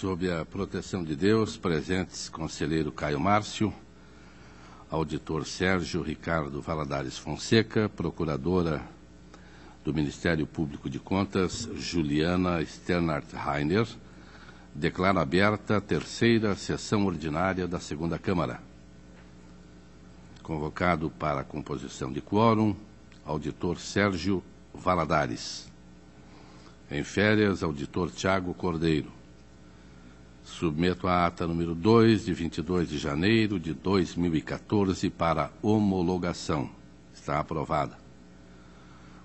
Sob a proteção de Deus, presentes conselheiro Caio Márcio, auditor Sérgio Ricardo Valadares Fonseca, procuradora do Ministério Público de Contas, Juliana Sternhardt Rainer, declaro aberta a terceira sessão ordinária da segunda Câmara. Convocado para a composição de quórum, auditor Sérgio Valadares. Em férias, auditor Tiago Cordeiro. Submeto a ata número 2, de 22 de janeiro de 2014, para homologação. Está aprovada.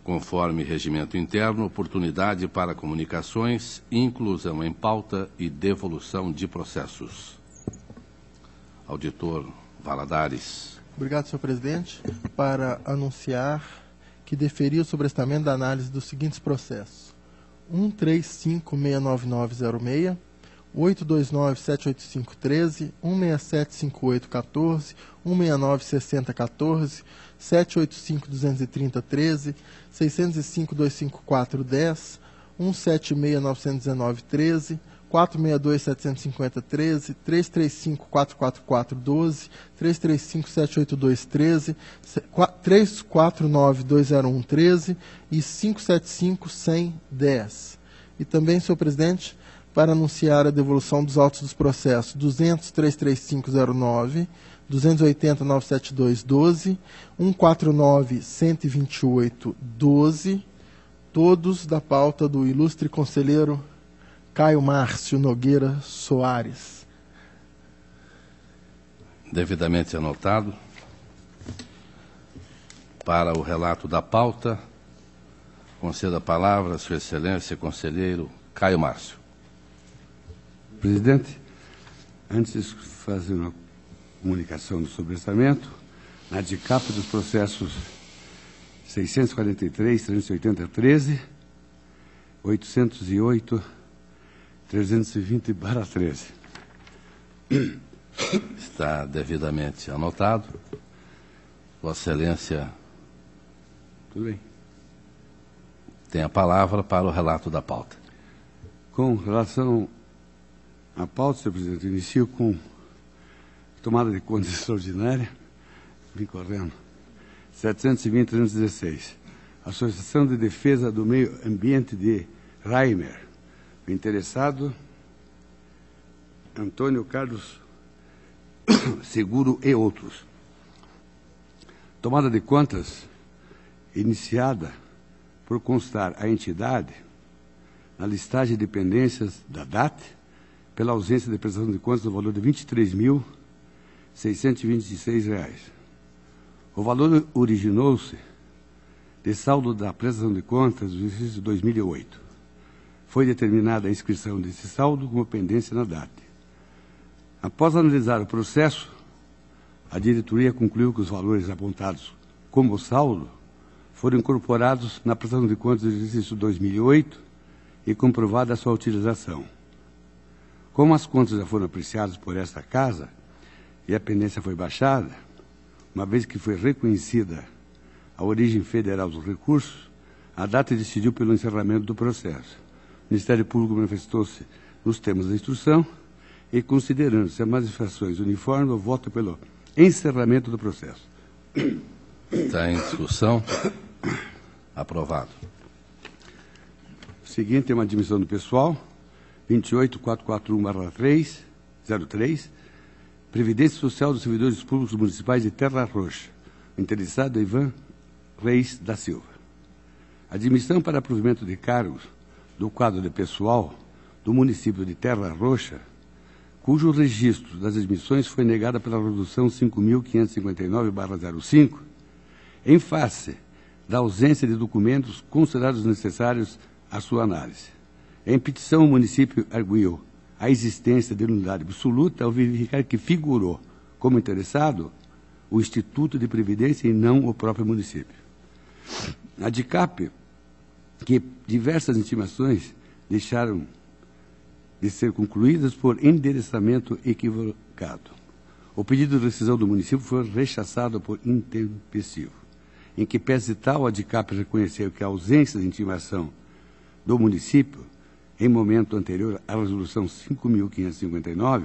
Conforme regimento interno, oportunidade para comunicações, inclusão em pauta e devolução de processos. Auditor Valadares. Obrigado, senhor presidente. Para anunciar que deferi o sobrestamento da análise dos seguintes processos: 135-69906, 829-78513, 167-5814, 169-6014, 785-230-13, 605-254-10, 176-919-13, 462-750-13, 335-444-12, 335-782-13, 349-201-13 e 575-100-10. E também, senhor presidente, para anunciar a devolução dos autos dos processos 200-33509, 280-972-12, 149-128-12, todos da pauta do ilustre conselheiro Caio Márcio Nogueira Soares. Devidamente anotado. Para o relato da pauta, conceda a palavra a Sua Excelência, conselheiro Caio Márcio. Presidente, antes de fazer uma comunicação do sobrestamento, na ADICAP dos processos 643, 380-13, 808, 320/13. Está devidamente anotado. Vossa Excelência Tudo bem. tem a palavra para o relato da pauta. Com relação à pauta, senhor presidente, inicio com tomada de conta extraordinária, vim correndo, 720-316. Associação de Defesa do Meio Ambiente de Raimer. O interessado, Antônio Carlos Seguro e outros. Tomada de contas iniciada por constar a entidade na listagem de dependências da DAT pela ausência de prestação de contas no valor de R$ 23.626. O valor originou-se de saldo da prestação de contas do exercício de 2008. Foi determinada a inscrição desse saldo como pendência na DAT. Após analisar o processo, a diretoria concluiu que os valores apontados como saldo foram incorporados na prestação de contas do exercício 2008 e comprovada a sua utilização. Como as contas já foram apreciadas por esta Casa e a pendência foi baixada, uma vez que foi reconhecida a origem federal dos recursos, a DAT decidiu pelo encerramento do processo. O Ministério Público manifestou-se nos termos da instrução e, considerando-se as manifestações uniformes, eu voto pelo encerramento do processo. Está em discussão. Aprovado. O seguinte é uma admissão do pessoal, 28441/03, Previdência Social dos Servidores Públicos Municipais de Terra Roxa. O interessado é Ivan Reis da Silva. Admissão para provimento de cargos do quadro de pessoal do município de Terra Roxa, cujo registro das admissões foi negada pela Resolução 5.559/05, em face da ausência de documentos considerados necessários à sua análise. Em petição, o município arguiu a existência de nulidade absoluta ao verificar que figurou como interessado o Instituto de Previdência e não o próprio município. A DICAP, que diversas intimações deixaram de ser concluídas por endereçamento equivocado. O pedido de rescisão do município foi rechaçado por intempestivo, em que pese tal, a DICAP reconheceu que a ausência de intimação do município em momento anterior à Resolução 5.559,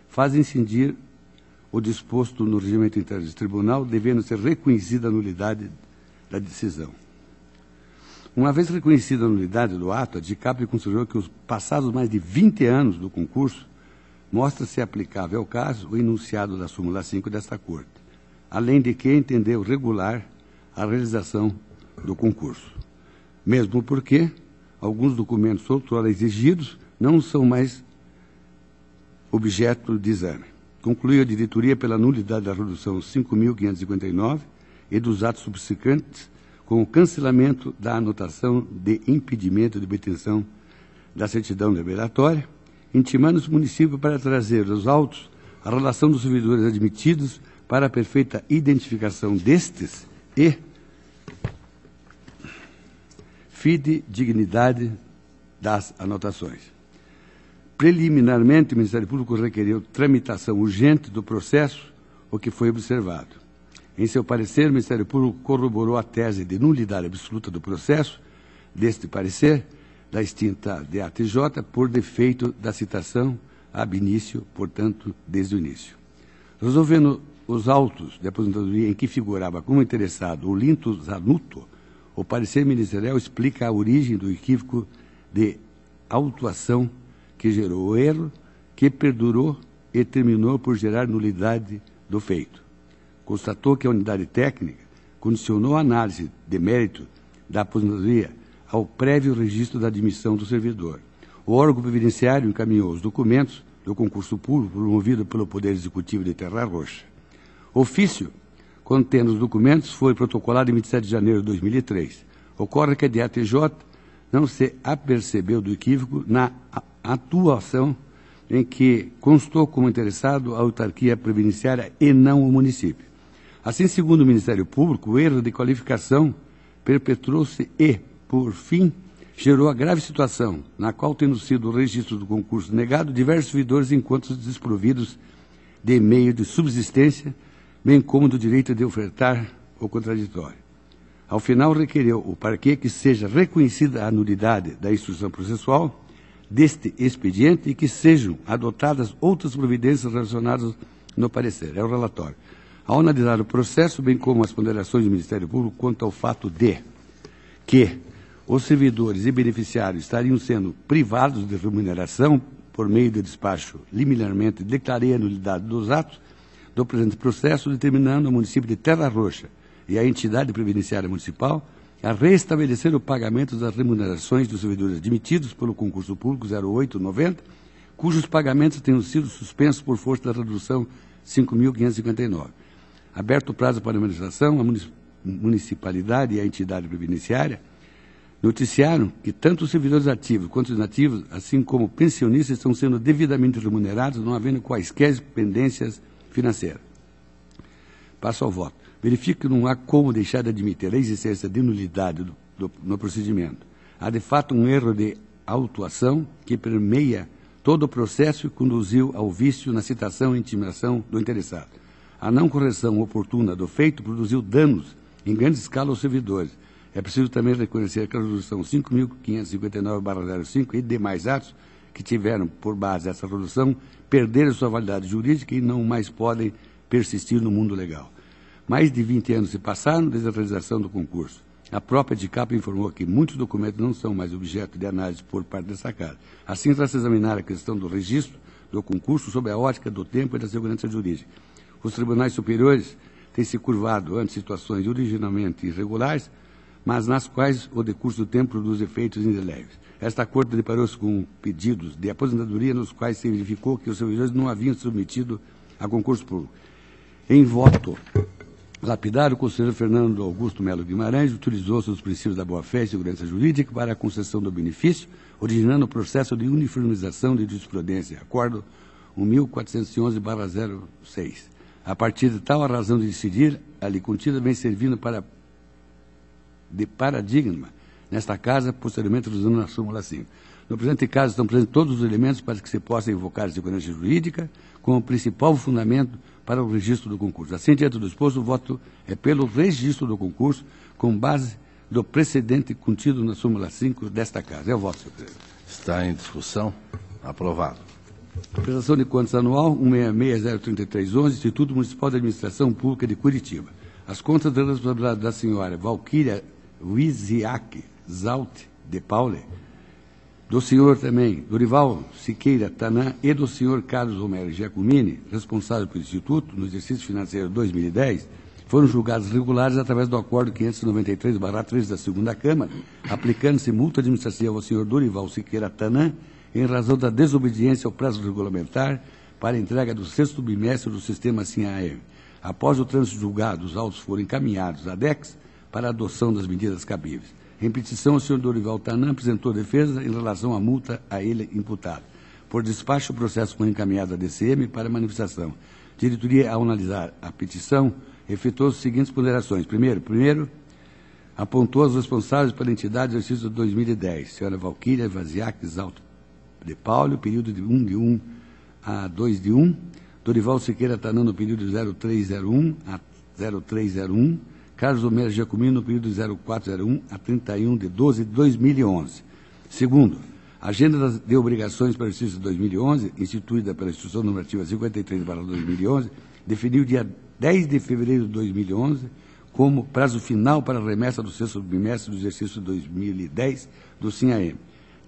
fazem incidir o disposto no regimento interno do tribunal, devendo ser reconhecida a nulidade da decisão. Uma vez reconhecida a nulidade do ato, a DICAP considerou que os passados mais de 20 anos do concurso mostra-se aplicável ao caso o enunciado da súmula 5 desta Corte, além de que entendeu regular a realização do concurso, mesmo porque alguns documentos outrora exigidos não são mais objeto de exame. Concluiu a diretoria pela nulidade da Resolução 5.559 e dos atos subsequentes, com o cancelamento da anotação de impedimento de obtenção da certidão liberatória, intimando os municípios para trazer aos autos a relação dos servidores admitidos para a perfeita identificação destes e fidedignidade das anotações. Preliminarmente, o Ministério Público requeriu tramitação urgente do processo, o que foi observado. Em seu parecer, o Ministério Público corroborou a tese de nulidade absoluta do processo, deste parecer, da extinta DATJ, por defeito da citação ab início, portanto, desde o início. Resolvendo os autos de aposentadoria em que figurava como interessado o Linto Zanuto, o parecer ministerial explica a origem do equívoco de autuação que gerou o erro, que perdurou e terminou por gerar nulidade do feito. Constatou que a unidade técnica condicionou a análise de mérito da aposentadoria ao prévio registro da admissão do servidor. O órgão previdenciário encaminhou os documentos do concurso público promovido pelo Poder Executivo de Terra Roxa. Ofício contendo os documentos foi protocolado em 27 de janeiro de 2003. Ocorre que a DATJ não se apercebeu do equívoco na atuação em que constou como interessado a autarquia previdenciária e não o município. Assim, segundo o Ministério Público, o erro de qualificação perpetrou-se e, por fim, gerou a grave situação, na qual, tendo sido o registro do concurso negado, diversos servidores enquanto desprovidos de meio de subsistência, bem como do direito de ofertar o contraditório. Ao final, requereu o parquê que seja reconhecida a nulidade da instrução processual deste expediente e que sejam adotadas outras providências relacionadas no parecer. É o relatório. Ao analisar o processo, bem como as ponderações do Ministério Público quanto ao fato de que os servidores e beneficiários estariam sendo privados de remuneração por meio de despacho liminarmente, declarei a nulidade dos atos do presente processo, determinando ao município de Terra Roxa e à entidade previdenciária municipal a restabelecer o pagamento das remunerações dos servidores admitidos pelo concurso público 0890, cujos pagamentos tenham sido suspensos por força da Resolução 5.559. Aberto o prazo para a manifestação, a municipalidade e a entidade previdenciária noticiaram que tanto os servidores ativos quanto os inativos, assim como pensionistas, estão sendo devidamente remunerados, não havendo quaisquer pendências financeiras. Passo ao voto. Verifico que não há como deixar de admitir a existência de nulidade no procedimento. Há, de fato, um erro de autuação que permeia todo o processo e conduziu ao vício na citação e intimação do interessado. A não correção oportuna do feito produziu danos em grande escala aos servidores. É preciso também reconhecer que a Resolução 5.559/05 e demais atos que tiveram por base essa resolução perderam sua validade jurídica e não mais podem persistir no mundo legal. Mais de 20 anos se passaram desde a realização do concurso. A própria DICAP informou que muitos documentos não são mais objeto de análise por parte dessa Casa. Assim, tras examinar a questão do registro do concurso sob a ótica do tempo e da segurança jurídica, os tribunais superiores têm se curvado ante situações originalmente irregulares, mas nas quais o decurso do tempo produz efeitos indeléveis. Esta Corte deparou-se com pedidos de aposentadoria nos quais se verificou que os servidores não haviam submetido a concurso público. Em voto lapidário, o conselheiro Fernando Augusto Melo Guimarães utilizou-se dos princípios da boa-fé e segurança jurídica para a concessão do benefício, originando o processo de uniformização de jurisprudência, acordo 1411/06. A partir de tal a razão de decidir, ali contida, vem servindo de paradigma nesta Casa, posteriormente usando na súmula 5. No presente caso, estão presentes todos os elementos para que se possa invocar a segurança jurídica como principal fundamento para o registro do concurso. Assim, diante do exposto, o voto é pelo registro do concurso, com base do precedente contido na súmula 5 desta Casa. É o voto, senhor presidente. Está em discussão. Aprovado. Prestação de contas anual 166-03311, Instituto Municipal de Administração Pública de Curitiba. As contas da responsabilidade da senhora Valquíria Wiziak Zalt de Paule, do senhor também Dorival Siqueira Tanã e do senhor Carlos Romero Giacomini, responsável pelo Instituto, no exercício financeiro 2010, foram julgados regulares através do acordo 593/3 da segunda Câmara, aplicando-se multa administrativa ao senhor Dorival Siqueira Tanã em razão da desobediência ao prazo regulamentar para a entrega do sexto bimestre do sistema SIM-AM. Após o trânsito julgado, os autos foram encaminhados à DEX para a adoção das medidas cabíveis. Em petição, o senhor Dorival Tanã apresentou defesa em relação à multa a ele imputada. Por despacho, o processo foi encaminhado à DCM para manifestação. Diretoria, ao analisar a petição, efetuou as seguintes ponderações. Primeiro, apontou os responsáveis pela entidade do exercício de 2010, senhora Valquíria Vaziak Zalto de Paulo, período de 1/1 a 2/1, Dorival Siqueira Tanã no período de 0301 a 0301, Carlos Romero Giacomini no período de 0401 a 31/12 de 2011. Segundo, a agenda de obrigações para o exercício de 2011, instituída pela Instrução Normativa 53/2011, definiu o dia 10 de fevereiro de 2011 como prazo final para a remessa do sexto bimestre do exercício de 2010 do SIM-AM.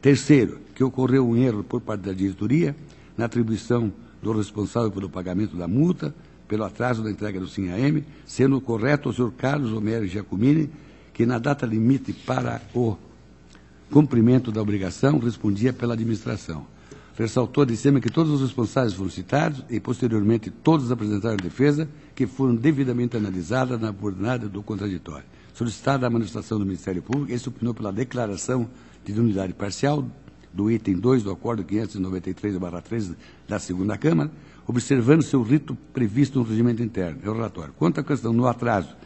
Terceiro, que ocorreu um erro por parte da diretoria na atribuição do responsável pelo pagamento da multa, pelo atraso da entrega do SIM-AM, sendo correto o senhor Carlos Romero Giacomini, que na data limite para o cumprimento da obrigação respondia pela administração. Ressaltou a DCM que todos os responsáveis foram citados e, posteriormente, todos apresentaram defesa, que foram devidamente analisadas na abordagem do contraditório. Solicitada a manifestação do Ministério Público, este opinou pela declaração de nulidade parcial do item 2 do Acordo 593/3 da segunda Câmara, observando seu rito previsto no regimento interno. É o relatório. Quanto à questão no atraso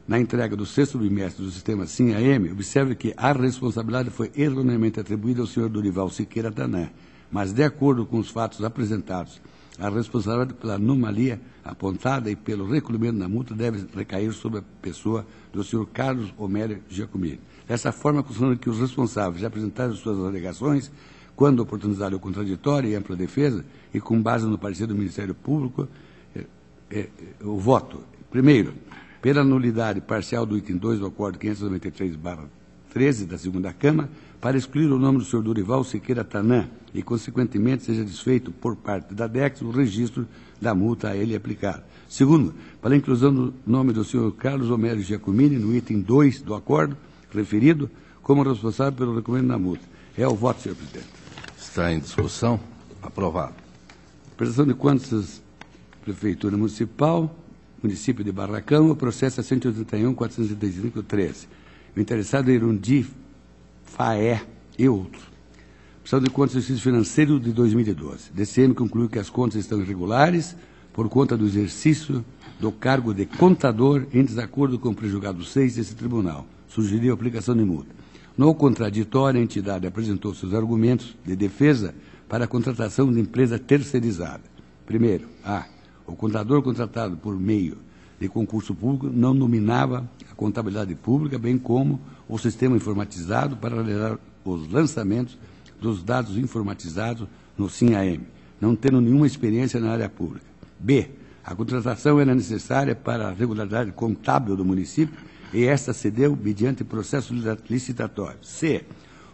na entrega do sexto bimestre do sistema SIM-AM, observe que a responsabilidade foi erroneamente atribuída ao senhor Dorival Siqueira Tanã, mas, de acordo com os fatos apresentados, a responsabilidade pela anomalia apontada e pelo recolhimento da multa deve recair sobre a pessoa do senhor Carlos Romero Giacomini. Dessa forma, considerando que os responsáveis já apresentaram suas alegações, quando oportunidade o contraditório e ampla defesa, e com base no parecer do Ministério Público, o voto. Primeiro, pela nulidade parcial do item 2 do Acordo 593/13 da segunda Câmara, para excluir o nome do senhor Dorival Siqueira Tanã e, consequentemente, seja desfeito por parte da DEX o registro da multa a ele aplicada. Segundo, para a inclusão do nome do senhor Carlos Romero Giacomini no item 2 do acordo referido como responsável pelo recolhimento da multa. É o voto, senhor presidente. Está em discussão. Aprovado. Prestação de contas, Prefeitura Municipal, município de Barracão, processo 181.435.13. O interessado é Irundi Faé e outros. Prestação de contas do exercício financeiro de 2012. DCM concluiu que as contas estão irregulares por conta do exercício do cargo de contador em desacordo com o prejulgado 6 desse tribunal. Sugeriu a aplicação de multa. No contraditório, a entidade apresentou seus argumentos de defesa para a contratação de empresa terceirizada. Primeiro, o contador contratado por meio de concurso público não nominava a contabilidade pública, bem como o sistema informatizado para realizar os lançamentos dos dados informatizados no SIM-AM, não tendo nenhuma experiência na área pública. B, a contratação era necessária para a regularidade contábil do município e esta cedeu mediante processo licitatório. C,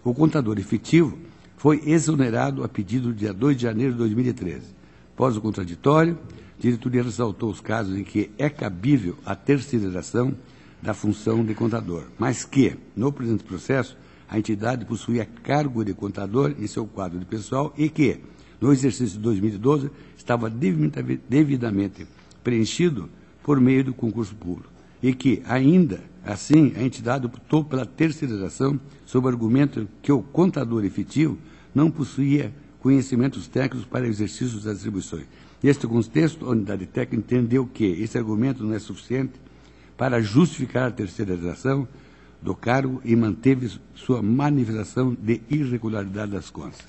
o contador efetivo foi exonerado a pedido do dia 2 de janeiro de 2013. Após o contraditório, a diretoria ressaltou os casos em que é cabível a terceirização da função de contador, mas que, no presente processo, a entidade possuía cargo de contador em seu quadro de pessoal e que, no exercício de 2012, estava devidamente preenchido por meio do concurso público e que, ainda assim, a entidade optou pela terceirização sob o argumento que o contador efetivo não possuía conhecimentos técnicos para o exercício das atribuições. Neste contexto, a unidade técnica entendeu que esse argumento não é suficiente para justificar a terceirização do cargo e manteve sua manifestação de irregularidade das contas.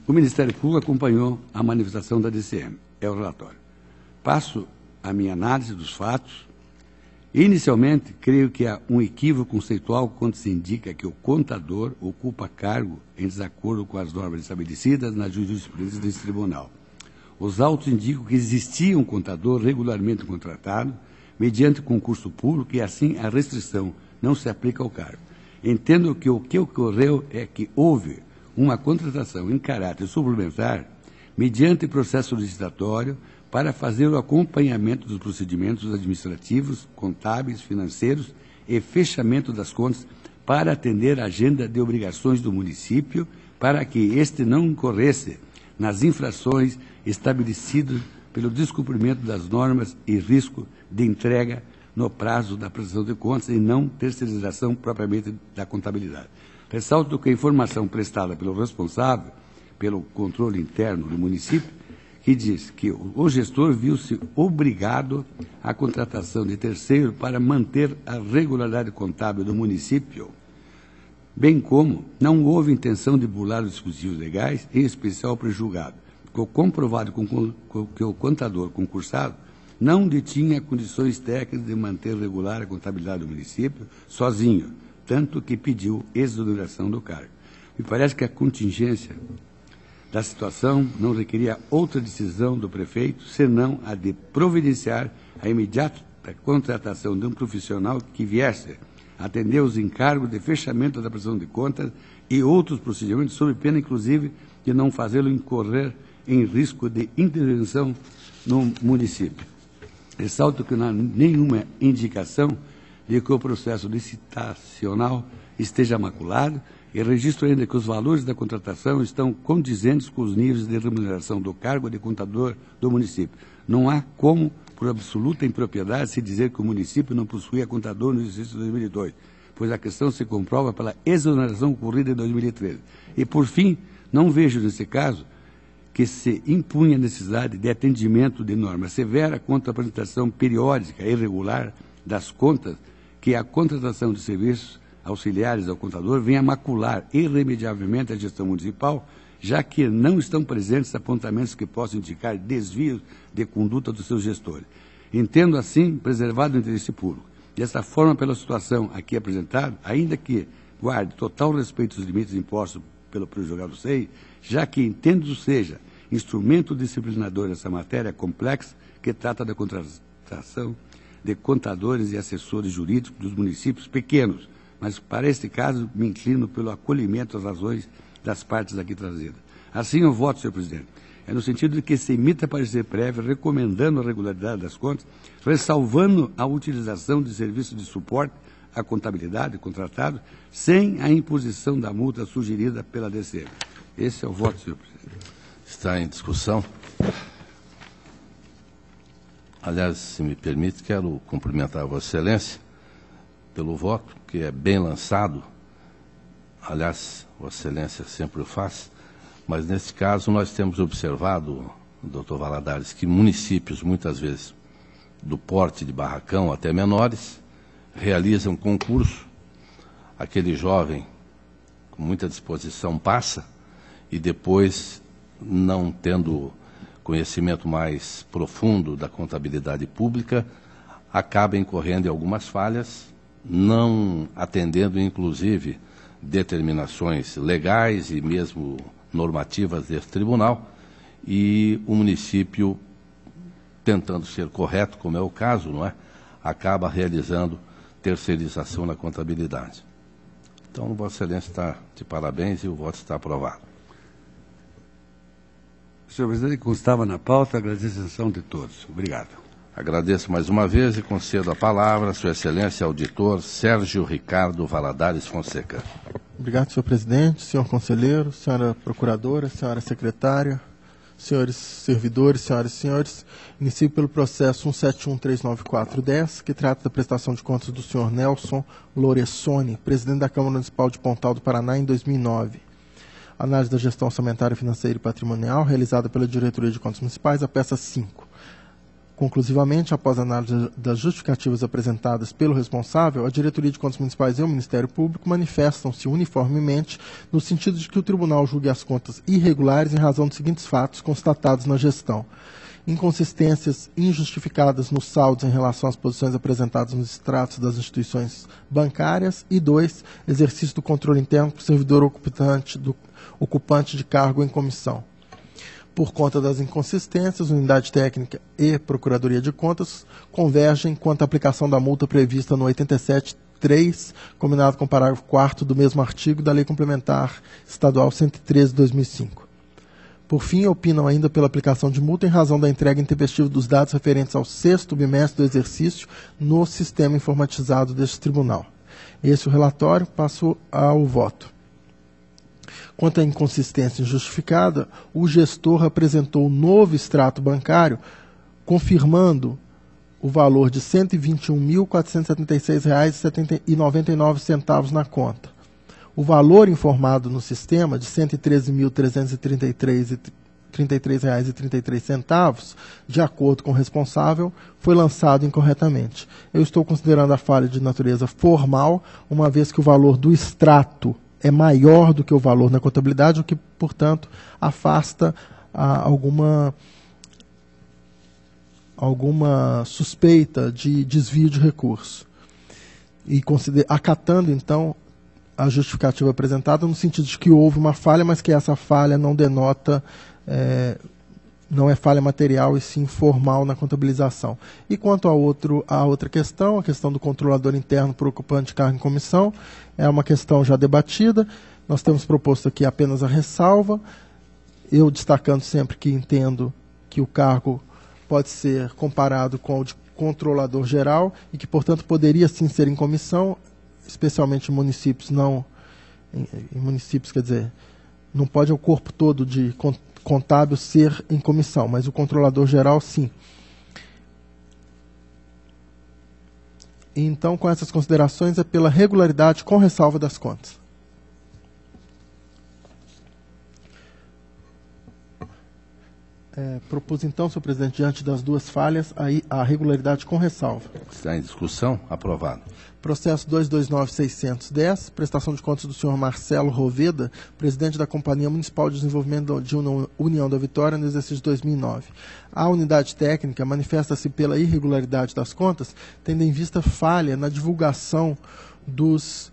O Ministério Público acompanhou a manifestação da DCM. É o relatório. Passo a minha análise dos fatos Inicialmente, creio que há um equívoco conceitual quando se indica que o contador ocupa cargo em desacordo com as normas estabelecidas na jurisprudência desse tribunal. Os autos indicam que existia um contador regularmente contratado, mediante concurso público, e assim a restrição não se aplica ao cargo. Entendo que o que ocorreu é que houve uma contratação em caráter suplementar, mediante processo licitatório, para fazer o acompanhamento dos procedimentos administrativos, contábeis, financeiros e fechamento das contas para atender a agenda de obrigações do município, para que este não incorresse nas infrações estabelecidas pelo descumprimento das normas e risco de entrega no prazo da prestação de contas e não terceirização propriamente da contabilidade. Ressalto que a informação prestada pelo responsável pelo controle interno do município, que diz que o gestor viu-se obrigado à contratação de terceiro para manter a regularidade contábil do município, bem como não houve intenção de burlar os dispositivos legais, em especial para o julgado. Ficou comprovado que o contador concursado não detinha condições técnicas de manter regular a contabilidade do município sozinho, tanto que pediu exoneração do cargo. Me parece que a contingência da situação não requeria outra decisão do prefeito, senão a de providenciar a imediata contratação de um profissional que viesse atender os encargos de fechamento da prestação de contas e outros procedimentos, sob pena, inclusive, de não fazê-lo incorrer em risco de intervenção no município. Ressalto que não há nenhuma indicação de que o processo licitacional esteja maculado, e registro ainda que os valores da contratação estão condizentes com os níveis de remuneração do cargo de contador do município. Não há como, por absoluta impropriedade, se dizer que o município não possuía contador no exercício de 2002, pois a questão se comprova pela exoneração ocorrida em 2013. E, por fim, não vejo nesse caso que se impunha a necessidade de atendimento de norma severa contra a apresentação periódica e irregular das contas, que a contratação de serviços auxiliares ao contador venha macular irremediavelmente a gestão municipal, já que não estão presentes apontamentos que possam indicar desvios de conduta dos seus gestores. Entendo, assim, preservado o interesse público. Dessa forma, pela situação aqui apresentada, ainda que guarde total respeito aos limites impostos pelo prejulgado SEI, já que entendo seja instrumento disciplinador dessa matéria complexa que trata da contratação de contadores e assessores jurídicos dos municípios pequenos, mas para este caso me inclino pelo acolhimento às razões das partes aqui trazidas. Assim eu voto, senhor presidente, é no sentido de que se emita parecer prévio recomendando a regularidade das contas, ressalvando a utilização de serviços de suporte à contabilidade contratado, sem a imposição da multa sugerida pela DCM. Esse é o voto, senhor presidente. Está em discussão. Aliás, se me permite, quero cumprimentar a Vossa Excelência pelo voto, que é bem lançado. Aliás, Vossa Excelência sempre o faz, mas nesse caso nós temos observado, doutor Valadares, que municípios, muitas vezes, do porte de Barracão até menores, realizam concurso, aquele jovem com muita disposição passa e depois, não tendo conhecimento mais profundo da contabilidade pública, acaba incorrendo em algumas falhas, não atendendo, inclusive, determinações legais e mesmo normativas desse tribunal, e o município, tentando ser correto, como é o caso, não é? Acaba realizando terceirização na contabilidade. Então, Vossa Excelência está de parabéns e o voto está aprovado. Senhor presidente, constava na pauta, agradeço a atenção de todos. Obrigado. Agradeço mais uma vez e concedo a palavra a Sua Excelência Auditor Sérgio Ricardo Valadares Fonseca. Obrigado, senhor presidente, senhor conselheiro, senhora procuradora, senhora secretária, senhores servidores, senhoras e senhores. Inicio pelo processo 171.394.10, que trata da prestação de contas do senhor Nelson Loressoni, presidente da Câmara Municipal de Pontal do Paraná em 2009. Análise da gestão orçamentária, financeira e patrimonial, realizada pela Diretoria de Contas Municipais, a peça 5. Conclusivamente, após a análise das justificativas apresentadas pelo responsável, a Diretoria de Contas Municipais e o Ministério Público manifestam-se uniformemente no sentido de que o Tribunal julgue as contas irregulares em razão dos seguintes fatos constatados na gestão. inconsistências injustificadas nos saldos em relação às posições apresentadas nos extratos das instituições bancárias, e 2, exercício do controle interno por servidor ocupante de cargo em comissão. Por conta das inconsistências, Unidade Técnica e Procuradoria de Contas convergem quanto à aplicação da multa prevista no 87.3, combinado com o parágrafo 4º do mesmo artigo da Lei Complementar Estadual 113 de 2005. Por fim, opinam ainda pela aplicação de multa em razão da entrega intempestiva dos dados referentes ao 6º bimestre do exercício no sistema informatizado deste tribunal. Esse é o relatório, passo ao voto. Quanto à inconsistência injustificada, o gestor apresentou um novo extrato bancário confirmando o valor de R$ 121.476,99 na conta. O valor informado no sistema de R$ 113.333,33, de acordo com o responsável, foi lançado incorretamente. Eu estou considerando a falha de natureza formal, uma vez que o valor do extrato é maior do que o valor na contabilidade, o que, portanto, afasta alguma suspeita de desvio de recurso. E acatando, então, a justificativa apresentada no sentido de que houve uma falha, mas que essa falha não denota, não é falha material e sim formal na contabilização. E quanto à outra questão, a questão do controlador interno por ocupante de cargo em comissão, é uma questão já debatida. Nós temos proposto aqui apenas a ressalva, eu destacando sempre que entendo que o cargo pode ser comparado com o de controlador geral e que, portanto, poderia sim ser em comissão, especialmente em municípios quer dizer, não pode o corpo todo de contábil ser em comissão, mas o controlador geral sim. Então, com essas considerações, é pela regularidade com ressalva das contas. Propus então, senhor presidente, diante das duas falhas, a regularidade com ressalva. Está em discussão? Aprovado. Processo 229610, prestação de contas do senhor Marcelo Roveda, presidente da Companhia Municipal de Desenvolvimento de União da Vitória, no exercício de 2009. A unidade técnica manifesta-se pela irregularidade das contas, tendo em vista falha na divulgação dos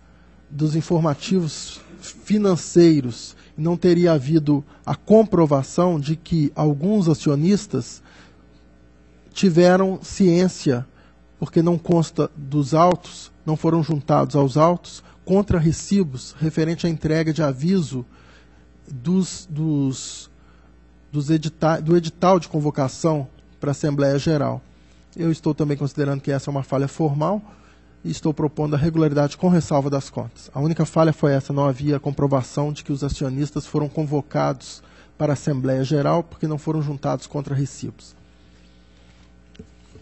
informativos financeiros. Não teria havido a comprovação de que alguns acionistas tiveram ciência, porque não consta dos autos, não foram juntados aos autos, contra recibos referente à entrega de aviso do edital de convocação para a Assembleia Geral. Eu estou também considerando que essa é uma falha formal e estou propondo a regularidade com ressalva das contas. A única falha foi essa, não havia comprovação de que os acionistas foram convocados para a Assembleia Geral porque não foram juntados contra recibos.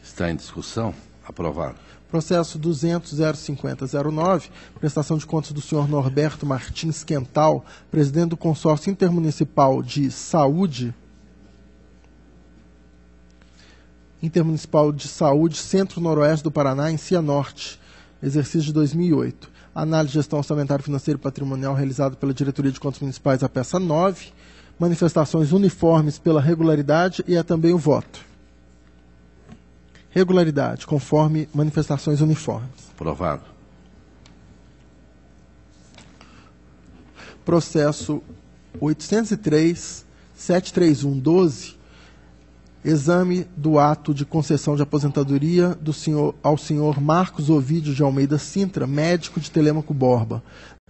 Está em discussão? Aprovado. Processo 200.050.09, prestação de contas do senhor Norberto Martins Quental, presidente do Consórcio Intermunicipal de Saúde, Centro-Noroeste do Paraná, em Cianorte, exercício de 2008. Análise de gestão orçamentária, financeira e patrimonial realizada pela Diretoria de Contas Municipais, a peça 9. Manifestações uniformes pela regularidade e é também o voto. Regularidade, conforme manifestações uniformes. Aprovado. Processo 803.731.12, exame do ato de concessão de aposentadoria ao senhor Marcos Ovídio de Almeida Sintra, médico de Telêmaco Borba.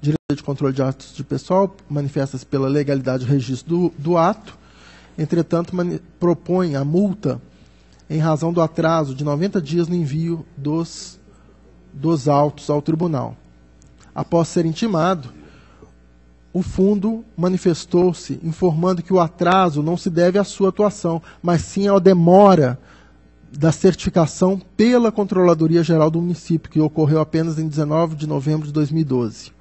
Diretoria de Controle de Atos de Pessoal manifesta-se pela legalidade do registro do ato, entretanto, propõe a multa em razão do atraso de 90 dias no envio dos autos ao tribunal. Após ser intimado, o fundo manifestou-se informando que o atraso não se deve à sua atuação, mas sim à demora da certificação pela Controladoria Geral do município, que ocorreu apenas em 19 de novembro de 2012.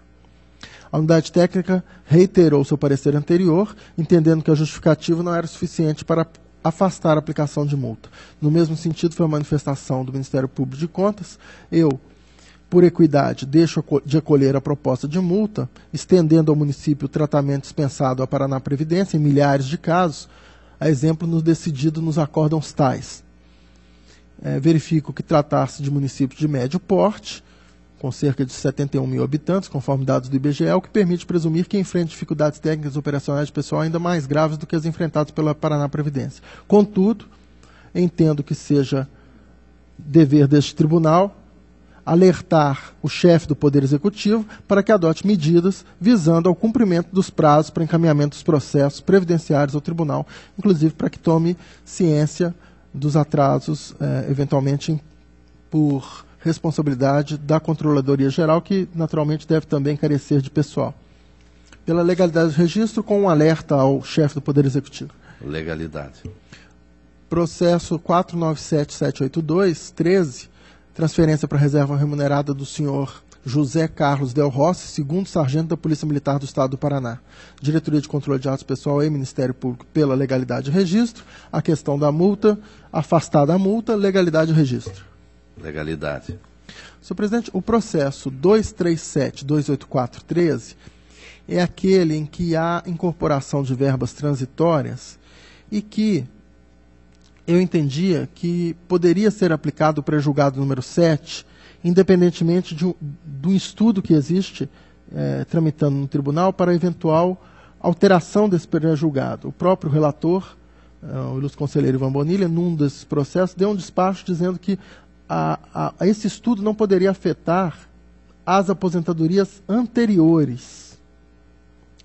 A unidade técnica reiterou seu parecer anterior, entendendo que a justificativa não era suficiente para afastar a aplicação de multa. No mesmo sentido, foi a manifestação do Ministério Público de Contas. Eu, por equidade, deixo de acolher a proposta de multa, estendendo ao município o tratamento dispensado à Paraná Previdência em milhares de casos, a exemplo no decidido nos acórdãos tais. Verifico que tratar-se de municípios de médio porte, com cerca de 71 mil habitantes, conforme dados do IBGE, o que permite presumir que enfrenta dificuldades técnicas e operacionais de pessoal ainda mais graves do que as enfrentadas pela Paraná Previdência. Contudo, entendo que seja dever deste tribunal alertar o chefe do Poder Executivo para que adote medidas visando ao cumprimento dos prazos para encaminhamento dos processos previdenciários ao tribunal, inclusive para que tome ciência dos atrasos, eventualmente por responsabilidade da Controladoria Geral, que naturalmente deve também carecer de pessoal. Pela legalidade do registro, com um alerta ao chefe do Poder Executivo. Legalidade. Processo 497782-13, transferência para a reserva remunerada do senhor José Carlos Del Rossi, segundo sargento da Polícia Militar do Estado do Paraná. Diretoria de Controle de Atos Pessoal e Ministério Público pela legalidade de registro. A questão da multa, afastada a multa, legalidade de registro. Legalidade. Senhor presidente, o processo 237-284-13 é aquele em que há incorporação de verbas transitórias e que eu entendia que poderia ser aplicado o pré-julgado número 7, independentemente do estudo que existe tramitando no tribunal para eventual alteração desse pré-julgado. O próprio relator, o ilustre conselheiro Ivan Bonilha, num desses processos, deu um despacho dizendo que esse estudo não poderia afetar as aposentadorias anteriores,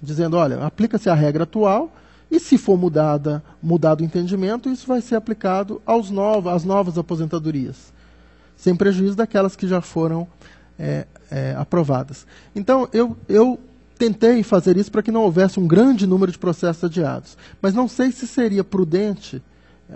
dizendo, olha, aplica-se a regra atual e se for mudado o entendimento, isso vai ser aplicado às novas aposentadorias, sem prejuízo daquelas que já foram aprovadas. Então, eu tentei fazer isso para que não houvesse um grande número de processos adiados, mas não sei se seria prudente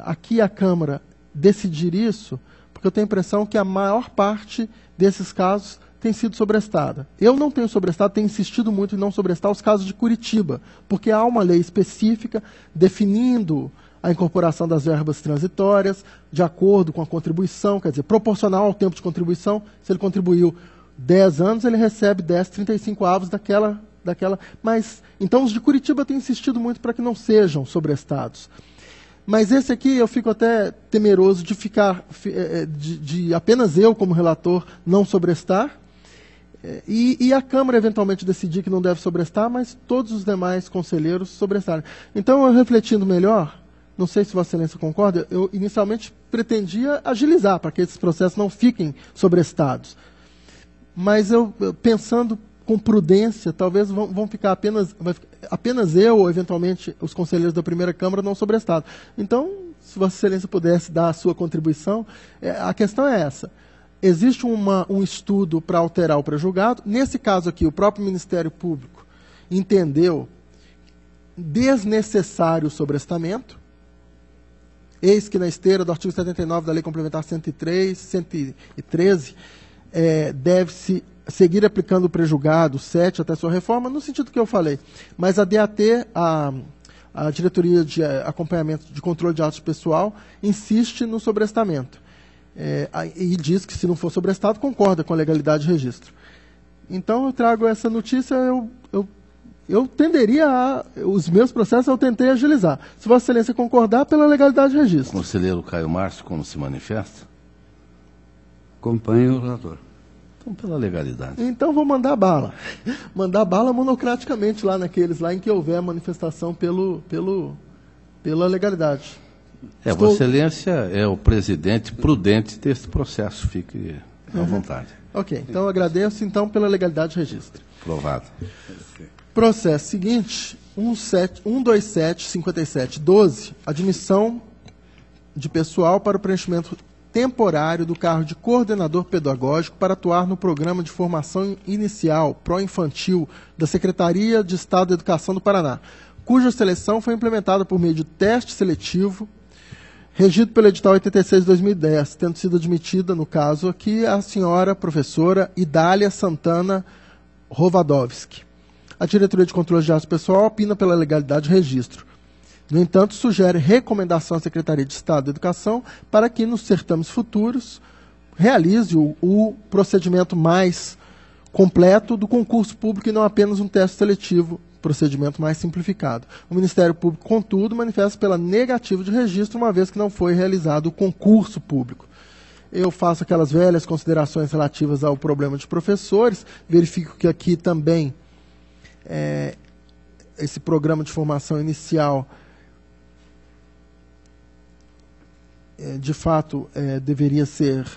aqui a Câmara decidir isso, porque eu tenho a impressão que a maior parte desses casos tem sido sobrestada. Eu não tenho sobrestado, tenho insistido muito em não sobrestar os casos de Curitiba, porque há uma lei específica definindo a incorporação das verbas transitórias de acordo com a contribuição, quer dizer, proporcional ao tempo de contribuição. Se ele contribuiu 10 anos, ele recebe 10,35 avos daquela. Mas, então, os de Curitiba eu tenho insistido muito para que não sejam sobrestados. Mas esse aqui eu fico até temeroso de ficar, de apenas eu, como relator, não sobrestar, e a Câmara eventualmente decidir que não deve sobrestar, mas todos os demais conselheiros sobrestarem. Então, eu refletindo melhor, não sei se Vossa Excelência concorda, eu inicialmente pretendia agilizar para que esses processos não fiquem sobrestados. Mas eu pensando com prudência, talvez vão ficar apenas eu, ou eventualmente os conselheiros da primeira Câmara, não sobrestados. Então, se Vossa Excelência pudesse dar a sua contribuição, a questão é essa. Existe um estudo para alterar o pré-julgado. Nesse caso aqui, o próprio Ministério Público entendeu desnecessário o sobrestamento. Eis que na esteira do artigo 79 da Lei Complementar 113, deve-se seguir aplicando o pré-julgado 7 até sua reforma, no sentido que eu falei. Mas a DAT, a Diretoria de Acompanhamento de Controle de Atos Pessoal, insiste no sobrestamento. E diz que, se não for sobrestado, concorda com a legalidade de registro. Então, eu trago essa notícia, eu tenderia os meus processos eu tentei agilizar. Se Vossa Excelência concordar, pela legalidade de registro. Conselheiro Caio Márcio, como se manifesta? Acompanho o relator. Então, pela legalidade. Então, vou mandar bala. Mandar bala monocraticamente lá naqueles lá em que houver manifestação pela legalidade. Vossa Excelência é o presidente prudente desse processo, fique à vontade. Ok, então eu agradeço então pela legalidade de registro. Aprovado. Processo seguinte, 1275712, admissão de pessoal para o preenchimento temporário do cargo de coordenador pedagógico para atuar no programa de formação inicial pró-infantil da Secretaria de Estado da Educação do Paraná, cuja seleção foi implementada por meio de teste seletivo, regido pelo edital 86 de 2010, tendo sido admitida, no caso aqui, a senhora professora Idália Santana Rovadovski. A Diretoria de Controle de Atos Pessoal opina pela legalidade de registro. No entanto, sugere recomendação à Secretaria de Estado da Educação para que, nos certames futuros, realize o procedimento mais completo do concurso público e não apenas um teste seletivo procedimento mais simplificado. O Ministério Público, contudo, manifesta pela negativa de registro, uma vez que não foi realizado o concurso público. Eu faço aquelas velhas considerações relativas ao problema de professores, verifico que aqui também esse programa de formação inicial, de fato, deveria ser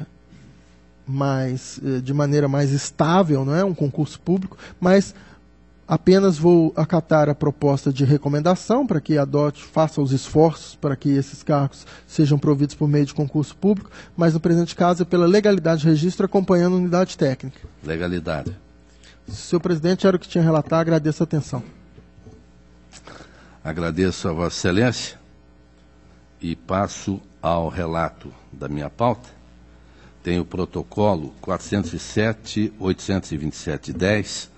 de maneira mais estável, não é? Um concurso público, mas apenas vou acatar a proposta de recomendação para que faça os esforços para que esses cargos sejam providos por meio de concurso público, mas no presente caso é pela legalidade de registro acompanhando a unidade técnica. Legalidade. Senhor presidente, era o que tinha a relatar, agradeço a atenção. Agradeço a Vossa Excelência e passo ao relato da minha pauta. Tem o protocolo 407-827-10,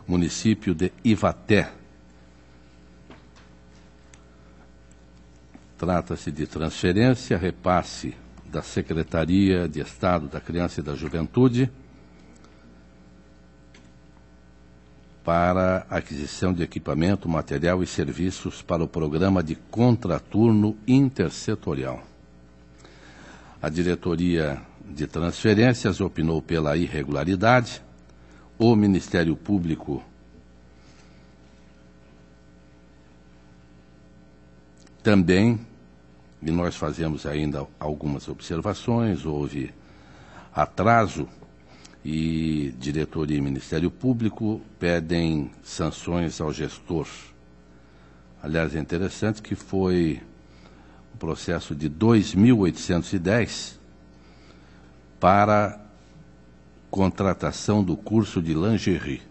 município de Ivaté. Trata-se de transferência, repasse da Secretaria de Estado da Criança e da Juventude para aquisição de equipamento, material e serviços para o programa de contraturno intersetorial. A diretoria de transferências opinou pela irregularidade. O Ministério Público também, e nós fazemos ainda algumas observações, houve atraso e diretoria e Ministério Público pedem sanções ao gestor. Aliás, é interessante que foi um processo de 2.810 para contratação do curso de lingerie.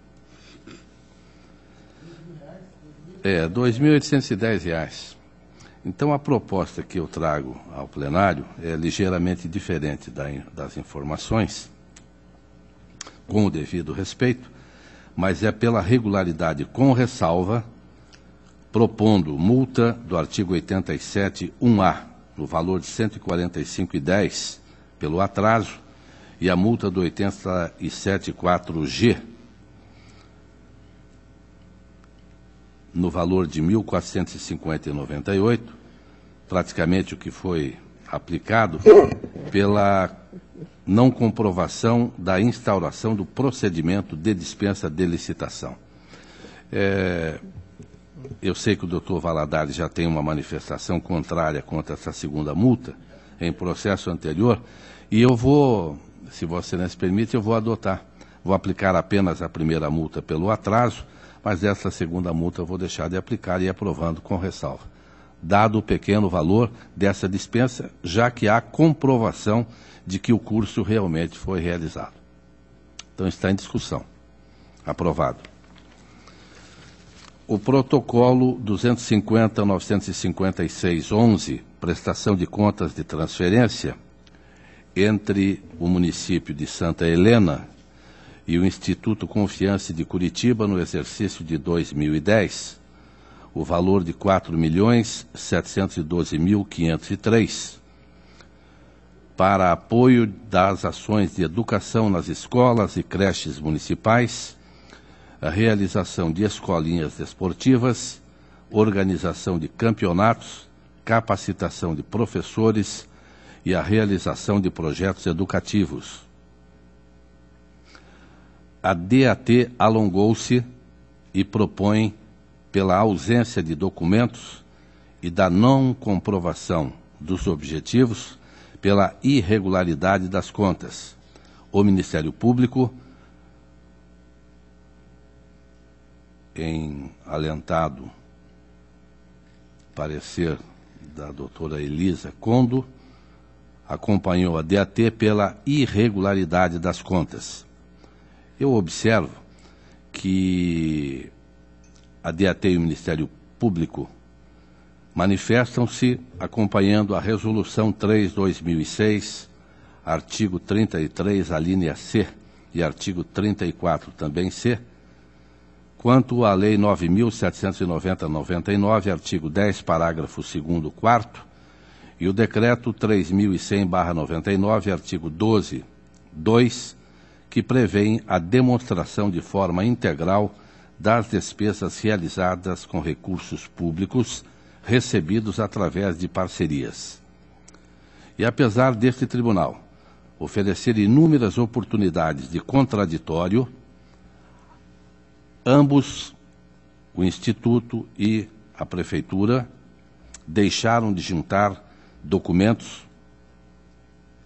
R$ 2.810. Então, a proposta que eu trago ao plenário é ligeiramente diferente das informações, com o devido respeito, mas é pela regularidade com ressalva, propondo multa do artigo 87.1A, no valor de R$ 145,10 pelo atraso, e a multa do 87.4G, no valor de R$ 1.450,98, praticamente o que foi aplicado pela não comprovação da instauração do procedimento de dispensa de licitação. Eu sei que o doutor Valadares já tem uma manifestação contrária contra essa segunda multa em processo anterior, e eu vou, se Vossa Excelência permite, eu vou adotar. Vou aplicar apenas a primeira multa pelo atraso, mas essa segunda multa eu vou deixar de aplicar e ir aprovando com ressalva, dado o pequeno valor dessa dispensa, já que há comprovação de que o curso realmente foi realizado. Então está em discussão. Aprovado. O protocolo 250.956.11, prestação de contas de transferência entre o município de Santa Helena e o Instituto Confiança de Curitiba no exercício de 2010, o valor de R$ 4.712.503, para apoio das ações de educação nas escolas e creches municipais, a realização de escolinhas desportivas, organização de campeonatos, capacitação de professores e a realização de projetos educativos. A DAT alongou-se e propõe, pela ausência de documentos e da não comprovação dos objetivos, pela irregularidade das contas, o Ministério Público, em alentado parecer da doutora Elisa Condo, acompanhou a DAT pela irregularidade das contas. Eu observo que a DAT e o Ministério Público manifestam-se acompanhando a Resolução 3/2006, artigo 33, a linha C, e artigo 34, também C, quanto à Lei 9.790/99, artigo 10, parágrafo 2º, 4º, e o Decreto 3.100/99, artigo 12, 2, que prevêem a demonstração de forma integral das despesas realizadas com recursos públicos recebidos através de parcerias. E apesar deste tribunal oferecer inúmeras oportunidades de contraditório, ambos, o Instituto e a Prefeitura, deixaram de juntar documentos,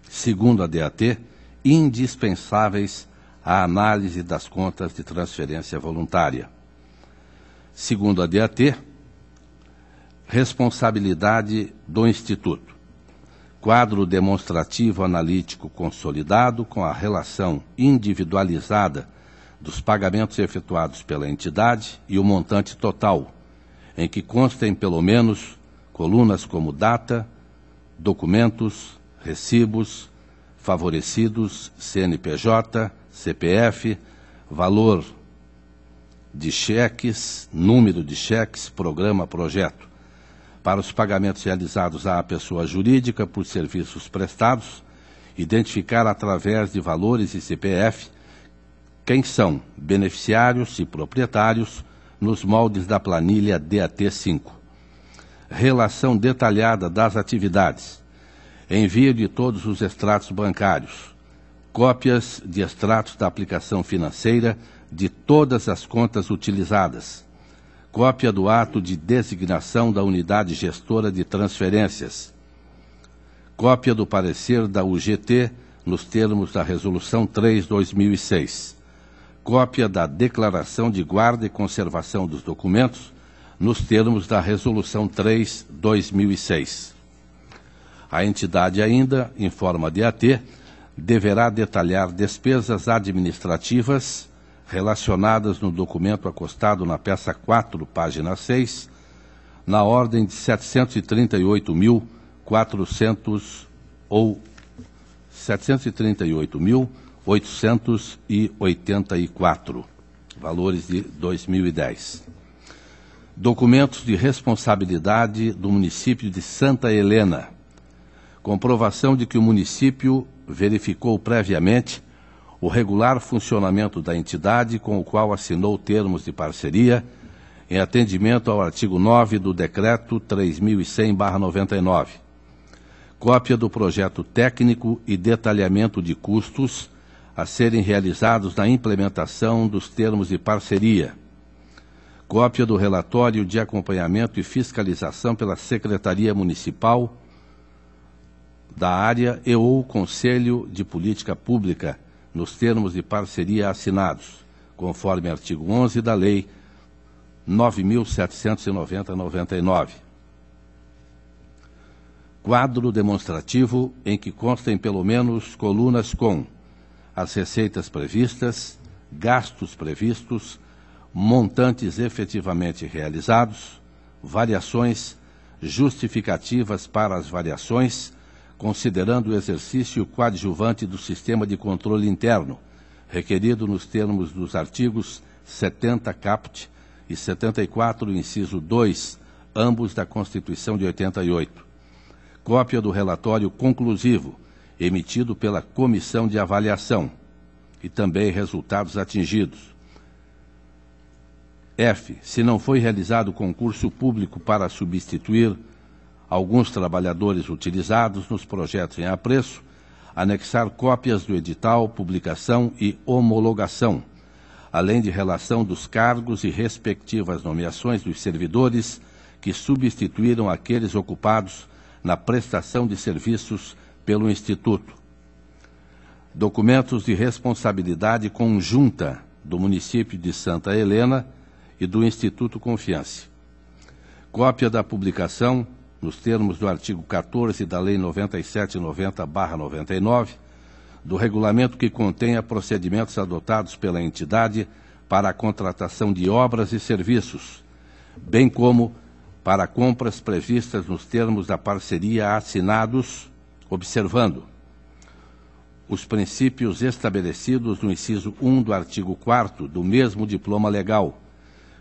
segundo a DAT, indispensáveis à análise das contas de transferência voluntária. Segundo a DAT, responsabilidade do Instituto: quadro demonstrativo analítico consolidado com a relação individualizada dos pagamentos efetuados pela entidade e o montante total, em que constem pelo menos colunas como data, documentos, recibos, favorecidos, CNPJ, CPF, valor de cheques, número de cheques, programa, projeto. Para os pagamentos realizados à pessoa jurídica por serviços prestados, identificar através de valores e CPF quem são beneficiários e proprietários nos moldes da planilha DAT-5. Relação detalhada das atividades. Envio de todos os extratos bancários. Cópias de extratos da aplicação financeira de todas as contas utilizadas. Cópia do ato de designação da unidade gestora de transferências. Cópia do parecer da UGT nos termos da Resolução 3/2006. Cópia da declaração de guarda e conservação dos documentos nos termos da Resolução 3/2006. A entidade ainda, em forma de AT, deverá detalhar despesas administrativas relacionadas no documento acostado na peça 4, página 6, na ordem de 738.400 ou 738.884, valores de 2010. Documentos de responsabilidade do município de Santa Helena. Comprovação de que o município verificou previamente o regular funcionamento da entidade com o qual assinou termos de parceria em atendimento ao artigo 9 do Decreto 3.100/99. Cópia do projeto técnico e detalhamento de custos a serem realizados na implementação dos termos de parceria. Cópia do relatório de acompanhamento e fiscalização pela Secretaria Municipal da área e ou Conselho de Política Pública nos termos de parceria assinados, conforme artigo 11 da Lei 9.790/99. Quadro demonstrativo em que constem pelo menos colunas com as receitas previstas, gastos previstos, montantes efetivamente realizados, variações, justificativas para as variações, considerando o exercício coadjuvante do sistema de controle interno, requerido nos termos dos artigos 70 caput e 74, inciso 2, ambos da Constituição de 88. Cópia do relatório conclusivo, emitido pela Comissão de Avaliação, e também resultados atingidos. F. Se não foi realizado concurso público para substituir alguns trabalhadores utilizados nos projetos em apreço, anexar cópias do edital, publicação e homologação, além de relação dos cargos e respectivas nomeações dos servidores que substituíram aqueles ocupados na prestação de serviços pelo Instituto. Documentos de responsabilidade conjunta do município de Santa Helena e do Instituto Confiance. Cópia da publicação, nos termos do artigo 14 da Lei 9790/99, do regulamento que contenha procedimentos adotados pela entidade para a contratação de obras e serviços, bem como para compras previstas nos termos da parceria assinados, observando os princípios estabelecidos no inciso 1 do artigo 4º do mesmo diploma legal,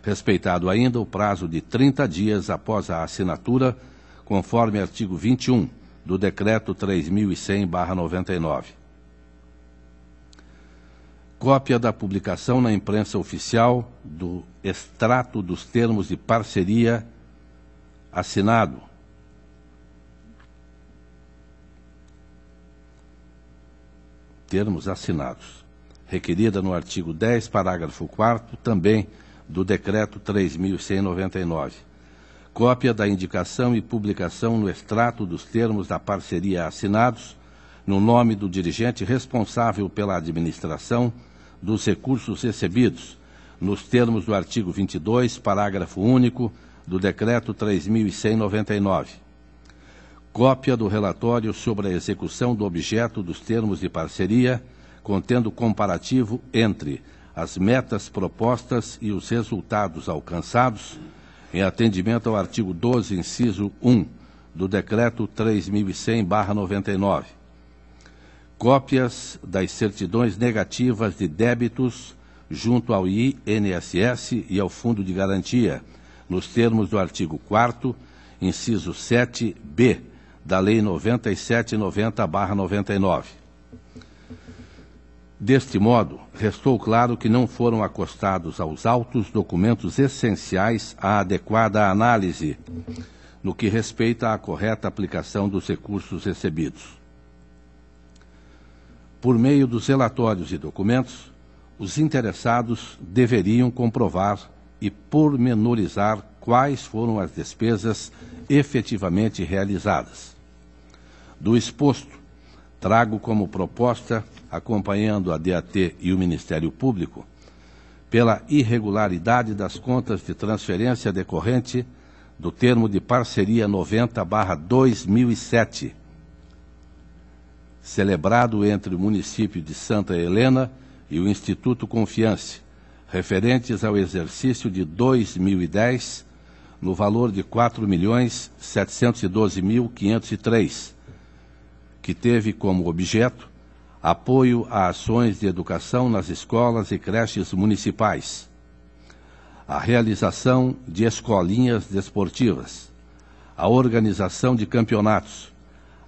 respeitado ainda o prazo de 30 dias após a assinatura, conforme artigo 21 do Decreto 3.100/99. Cópia da publicação na imprensa oficial do extrato dos termos de parceria assinado. Termos assinados. Requerida no artigo 10, parágrafo 4º, também do Decreto 3.199. Cópia da indicação e publicação no extrato dos termos da parceria assinados, no nome do dirigente responsável pela administração dos recursos recebidos, nos termos do artigo 22, parágrafo único, do Decreto 3.199. Cópia do relatório sobre a execução do objeto dos termos de parceria, contendo comparativo entre as metas propostas e os resultados alcançados, em atendimento ao artigo 12, inciso 1, do Decreto 3.100/99. Cópias das certidões negativas de débitos junto ao INSS e ao Fundo de Garantia, nos termos do artigo 4º, inciso 7b, da Lei 9790/99. Deste modo, restou claro que não foram acostados aos autos documentos essenciais à adequada análise, no que respeita à correta aplicação dos recursos recebidos. Por meio dos relatórios e documentos, os interessados deveriam comprovar e pormenorizar quais foram as despesas efetivamente realizadas. Do exposto, trago como proposta, acompanhando a DAT e o Ministério Público, pela irregularidade das contas de transferência decorrente do termo de parceria 90/2007, celebrado entre o município de Santa Helena e o Instituto Confiance, referentes ao exercício de 2010, no valor de R$ 4.712.503, que teve como objeto apoio a ações de educação nas escolas e creches municipais, a realização de escolinhas desportivas, a organização de campeonatos,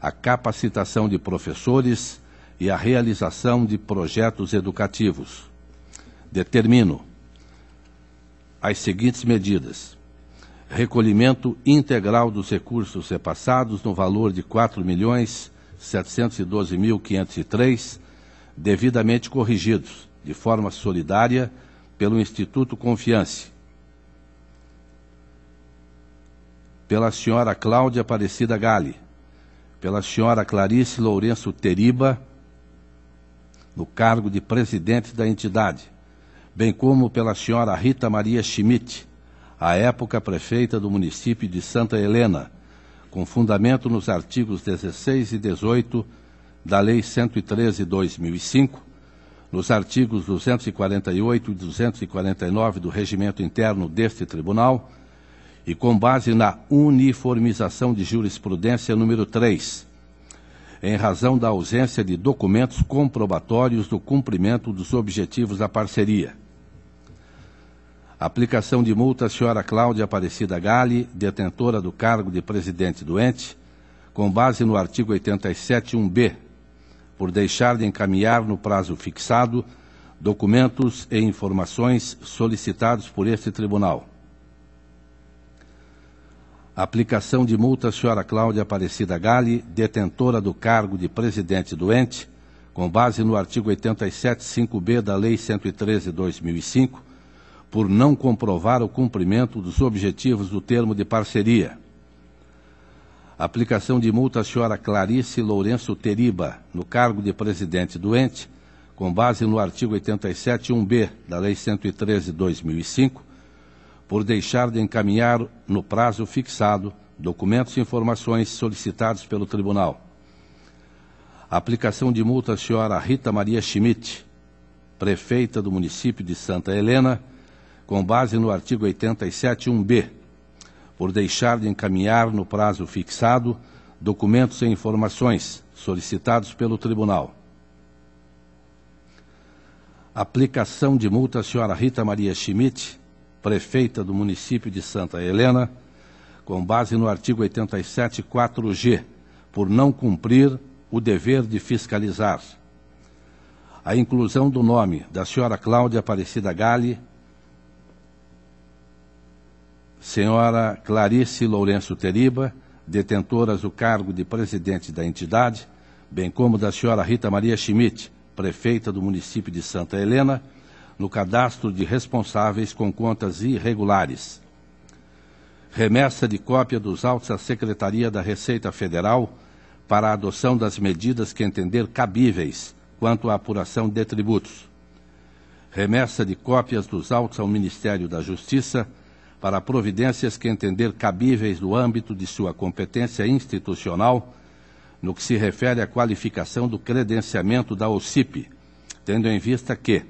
a capacitação de professores e a realização de projetos educativos. Determino as seguintes medidas: recolhimento integral dos recursos repassados no valor de R$ 4.712.503, devidamente corrigidos, de forma solidária, pelo Instituto Confiance, pela senhora Cláudia Aparecida Gali, pela senhora Clarice Lourenço Teriba, no cargo de presidente da entidade, bem como pela senhora Rita Maria Schmidt, à época prefeita do município de Santa Helena, com fundamento nos artigos 16 e 18 da Lei 113/2005, nos artigos 248 e 249 do Regimento Interno deste Tribunal, e com base na uniformização de jurisprudência número 3, em razão da ausência de documentos comprobatórios do cumprimento dos objetivos da parceria. Aplicação de multa à senhora Cláudia Aparecida Gali, detentora do cargo de presidente do ente, com base no artigo 87.1b, por deixar de encaminhar no prazo fixado documentos e informações solicitados por este tribunal. Aplicação de multa à senhora Cláudia Aparecida Gali, detentora do cargo de presidente do ente, com base no artigo 87.5b da Lei 113/2005, por não comprovar o cumprimento dos objetivos do termo de parceria. Aplicação de multa à senhora Clarice Lourenço Teriba, no cargo de presidente do ente, com base no artigo 87.1b da Lei 113/2005, por deixar de encaminhar no prazo fixado documentos e informações solicitados pelo Tribunal. Aplicação de multa à senhora Rita Maria Schmidt, prefeita do município de Santa Helena, com base no artigo 87.1b, por deixar de encaminhar no prazo fixado documentos e informações solicitados pelo Tribunal. Aplicação de multa à senhora Rita Maria Schmidt, prefeita do município de Santa Helena, com base no artigo 87.4g, por não cumprir o dever de fiscalizar. a inclusão do nome da senhora Cláudia Aparecida Galli, senhora Clarice Lourenço Teriba, detentoras do cargo de presidente da entidade, bem como da senhora Rita Maria Schmidt, prefeita do município de Santa Helena, no cadastro de responsáveis com contas irregulares. Remessa de cópia dos autos à Secretaria da Receita Federal para a adoção das medidas que entender cabíveis quanto à apuração de tributos. Remessa de cópias dos autos ao Ministério da Justiça para providências que entender cabíveis no âmbito de sua competência institucional, no que se refere à qualificação do credenciamento da OCIP, tendo em vista que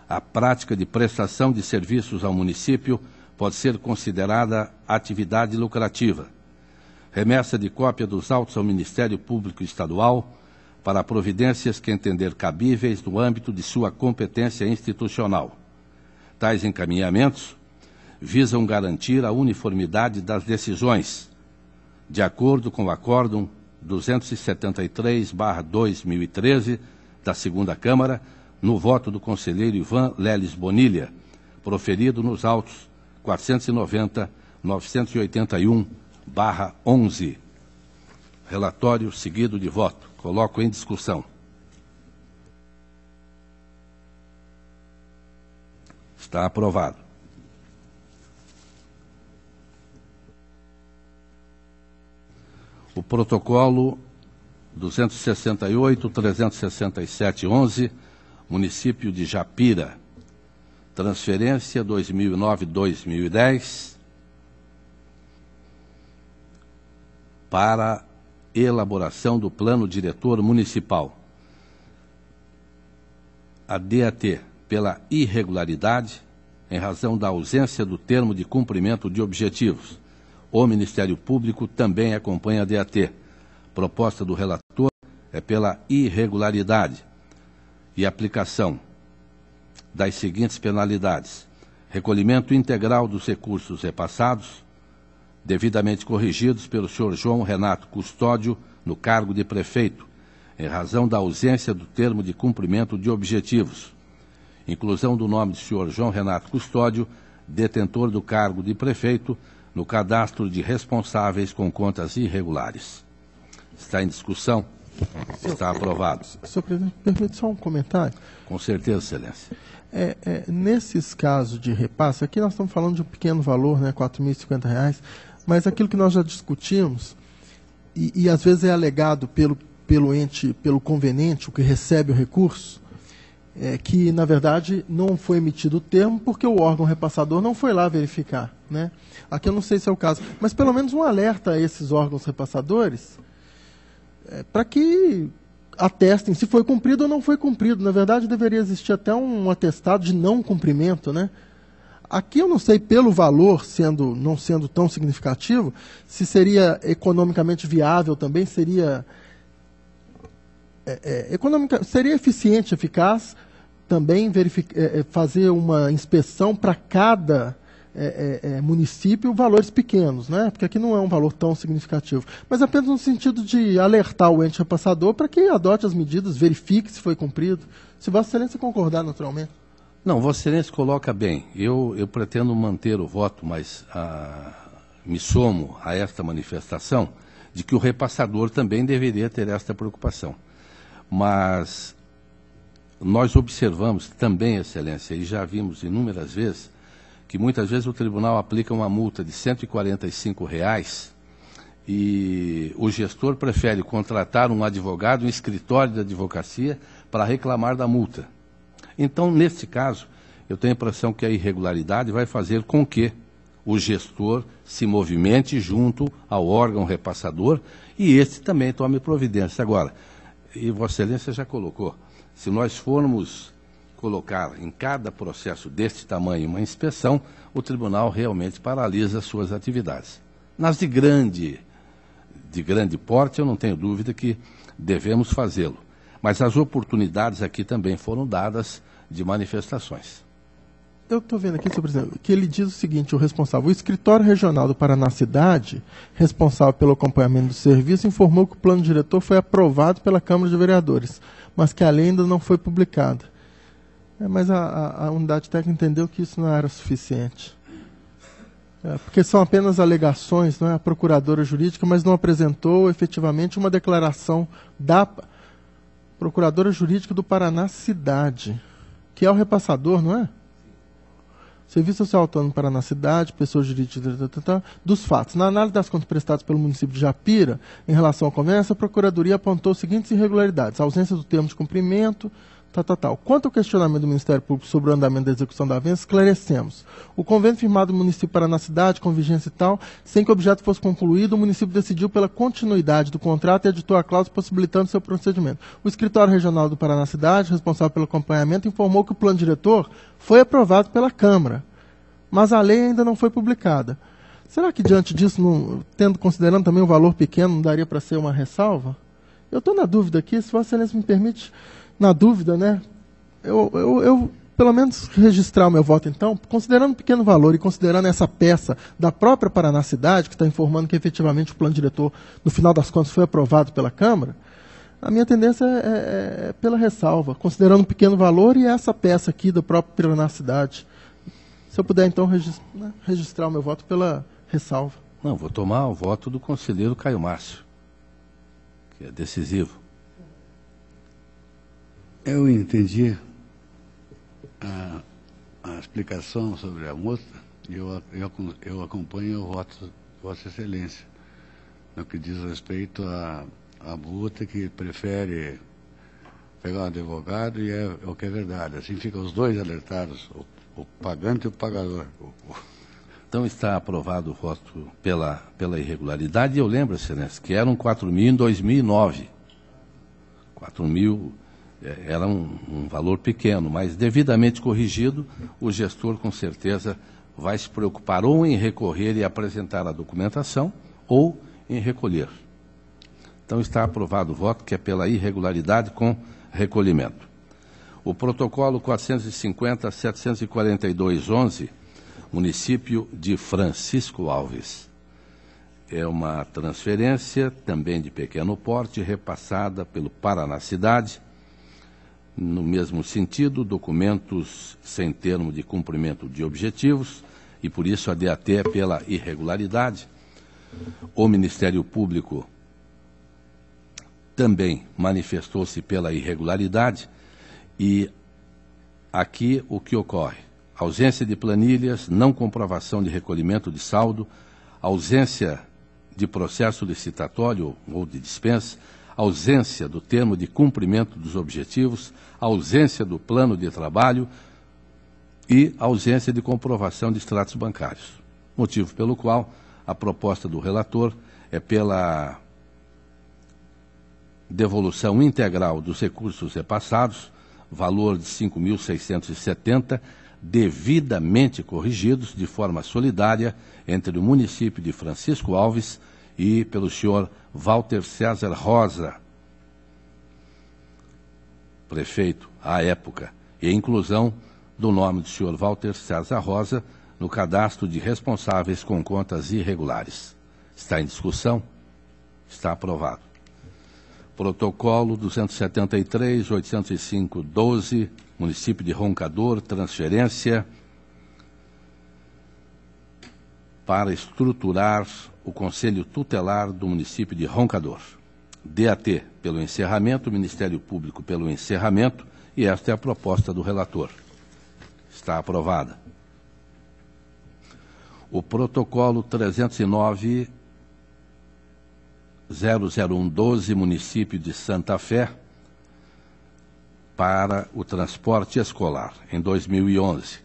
a prática de prestação de serviços ao município pode ser considerada atividade lucrativa. Remessa de cópia dos autos ao Ministério Público Estadual para providências que entender cabíveis no âmbito de sua competência institucional. Tais encaminhamentos visam garantir a uniformidade das decisões, de acordo com o Acórdão 273/2013 da Segunda Câmara, no voto do conselheiro Ivan Leles Bonilha, proferido nos autos 490-981/11. Relatório seguido de voto. Coloco em discussão. Está aprovado. O protocolo 268-367-11, município de Japira, transferência 2009-2010, para elaboração do plano diretor municipal. A DAT, pela irregularidade, em razão da ausência do termo de cumprimento de objetivos. O Ministério Público também acompanha a DAT. Proposta do relator é pela irregularidade e aplicação das seguintes penalidades: recolhimento integral dos recursos repassados, devidamente corrigidos pelo senhor João Renato Custódio, no cargo de prefeito, em razão da ausência do termo de cumprimento de objetivos. Inclusão do nome do senhor João Renato Custódio, detentor do cargo de prefeito, no cadastro de responsáveis com contas irregulares. Está em discussão? Está aprovado. Senhor presidente, permite só um comentário? Com certeza, excelência. Nesses casos de repasse, aqui nós estamos falando de um pequeno valor, né, R$ 4.050, mas aquilo que nós já discutimos, e às vezes é alegado pelo ente, pelo conveniente, o que recebe o recurso, que, na verdade, não foi emitido o termo porque o órgão repassador não foi lá verificar, né? Aqui eu não sei se é o caso, mas pelo menos um alerta a esses órgãos repassadores para que atestem se foi cumprido ou não foi cumprido. Na verdade, deveria existir até um atestado de não cumprimento, né? Aqui eu não sei, pelo valor não sendo tão significativo, se seria economicamente viável também, seria eficiente, eficaz, também fazer uma inspeção para cada município, valores pequenos, né? Porque aqui não é um valor tão significativo, mas apenas no sentido de alertar o ente repassador para que adote as medidas, verifique se foi cumprido, se Vossa Excelência concordar naturalmente. Não, Vossa Excelência coloca bem. Eu pretendo manter o voto, mas me somo a esta manifestação de que o repassador também deveria ter esta preocupação. Mas nós observamos também, Excelência, e já vimos inúmeras vezes, que muitas vezes o tribunal aplica uma multa de R$ 145 e o gestor prefere contratar um advogado, um escritório de advocacia, para reclamar da multa. Então, neste caso, eu tenho a impressão que a irregularidade vai fazer com que o gestor se movimente junto ao órgão repassador e este também tome providência. Agora, e Vossa Excelência já colocou, se nós formos colocar em cada processo deste tamanho uma inspeção, o tribunal realmente paralisa suas atividades. Nas de grande porte, eu não tenho dúvida que devemos fazê-lo. Mas as oportunidades aqui também foram dadas de manifestações. Eu estou vendo aqui, senhor presidente, que ele diz o seguinte, o responsável, o escritório regional do Paraná Cidade, responsável pelo acompanhamento do serviço, informou que o plano diretor foi aprovado pela Câmara de Vereadores, mas que a lei ainda não foi publicada. Mas a unidade técnica entendeu que isso não era suficiente. Porque são apenas alegações, não é? A procuradora jurídica, mas não apresentou efetivamente uma declaração da procuradora jurídica do Paraná Cidade, que é o repassador, não é? Serviço Social Autônomo do Paraná Cidade, pessoa jurídica dos fatos. Na análise das contas prestadas pelo município de Japira, em relação ao comércio, a Procuradoria apontou as seguintes irregularidades: a ausência do termo de cumprimento, tal. Quanto ao questionamento do Ministério Público sobre o andamento da execução da venda, esclarecemos. O convênio firmado do município Paraná Cidade, com vigência e tal, sem que o objeto fosse concluído, o município decidiu pela continuidade do contrato e editou a cláusula possibilitando seu procedimento. O escritório regional do Paraná Cidade, responsável pelo acompanhamento, informou que o plano diretor foi aprovado pela Câmara, mas a lei ainda não foi publicada. Será que diante disso, considerando também o valor pequeno, não daria para ser uma ressalva? Eu estou na dúvida aqui, se Vossa Excelência me permite, na dúvida, né? Eu pelo menos registrar o meu voto, então, considerando um pequeno valor e considerando essa peça da própria Paraná Cidade, que está informando que efetivamente o plano diretor, no final das contas, foi aprovado pela Câmara, a minha tendência é pela ressalva, considerando um pequeno valor e essa peça aqui da própria Paraná Cidade. Se eu puder, então, registrar o meu voto pela ressalva. Não, vou tomar o voto do conselheiro Caio Márcio, que é decisivo. Eu entendi a explicação sobre a multa e eu acompanho o voto de Vossa Excelência no que diz respeito à multa, que prefere pegar um advogado, e é o que é verdade. Assim ficam os dois alertados, o pagante e o pagador. Então está aprovado o voto pela irregularidade. E eu lembro, Excelência, que eram 4 mil em 2009. 4 mil era um valor pequeno, mas devidamente corrigido, o gestor com certeza vai se preocupar ou em recorrer e apresentar a documentação ou em recolher. Então está aprovado o voto, que é pela irregularidade com recolhimento. O protocolo 450-742-11, município de Francisco Alves. É uma transferência, também de pequeno porte, repassada pelo Paraná Cidade. No mesmo sentido, documentos sem termo de cumprimento de objetivos, e por isso a DAT é pela irregularidade. O Ministério Público também manifestou-se pela irregularidade, e aqui o que ocorre? Ausência de planilhas, não comprovação de recolhimento de saldo, ausência de processo licitatório ou de dispensa, ausência do termo de cumprimento dos objetivos, ausência do plano de trabalho e ausência de comprovação de extratos bancários. Motivo pelo qual a proposta do relator é pela devolução integral dos recursos repassados, valor de 5.670, devidamente corrigidos de forma solidária entre o município de Francisco Alves e pelo senhor Walter César Rosa, prefeito à época, e a inclusão do nome do senhor Walter César Rosa no cadastro de responsáveis com contas irregulares. Está em discussão? Está aprovado. Protocolo 273-805-12, município de Roncador, transferência para estruturar o Conselho Tutelar do município de Roncador. DAT pelo encerramento, Ministério Público pelo encerramento, e esta é a proposta do relator. Está aprovada. O protocolo 309-001-12, município de Santa Fé, para o transporte escolar, em 2011.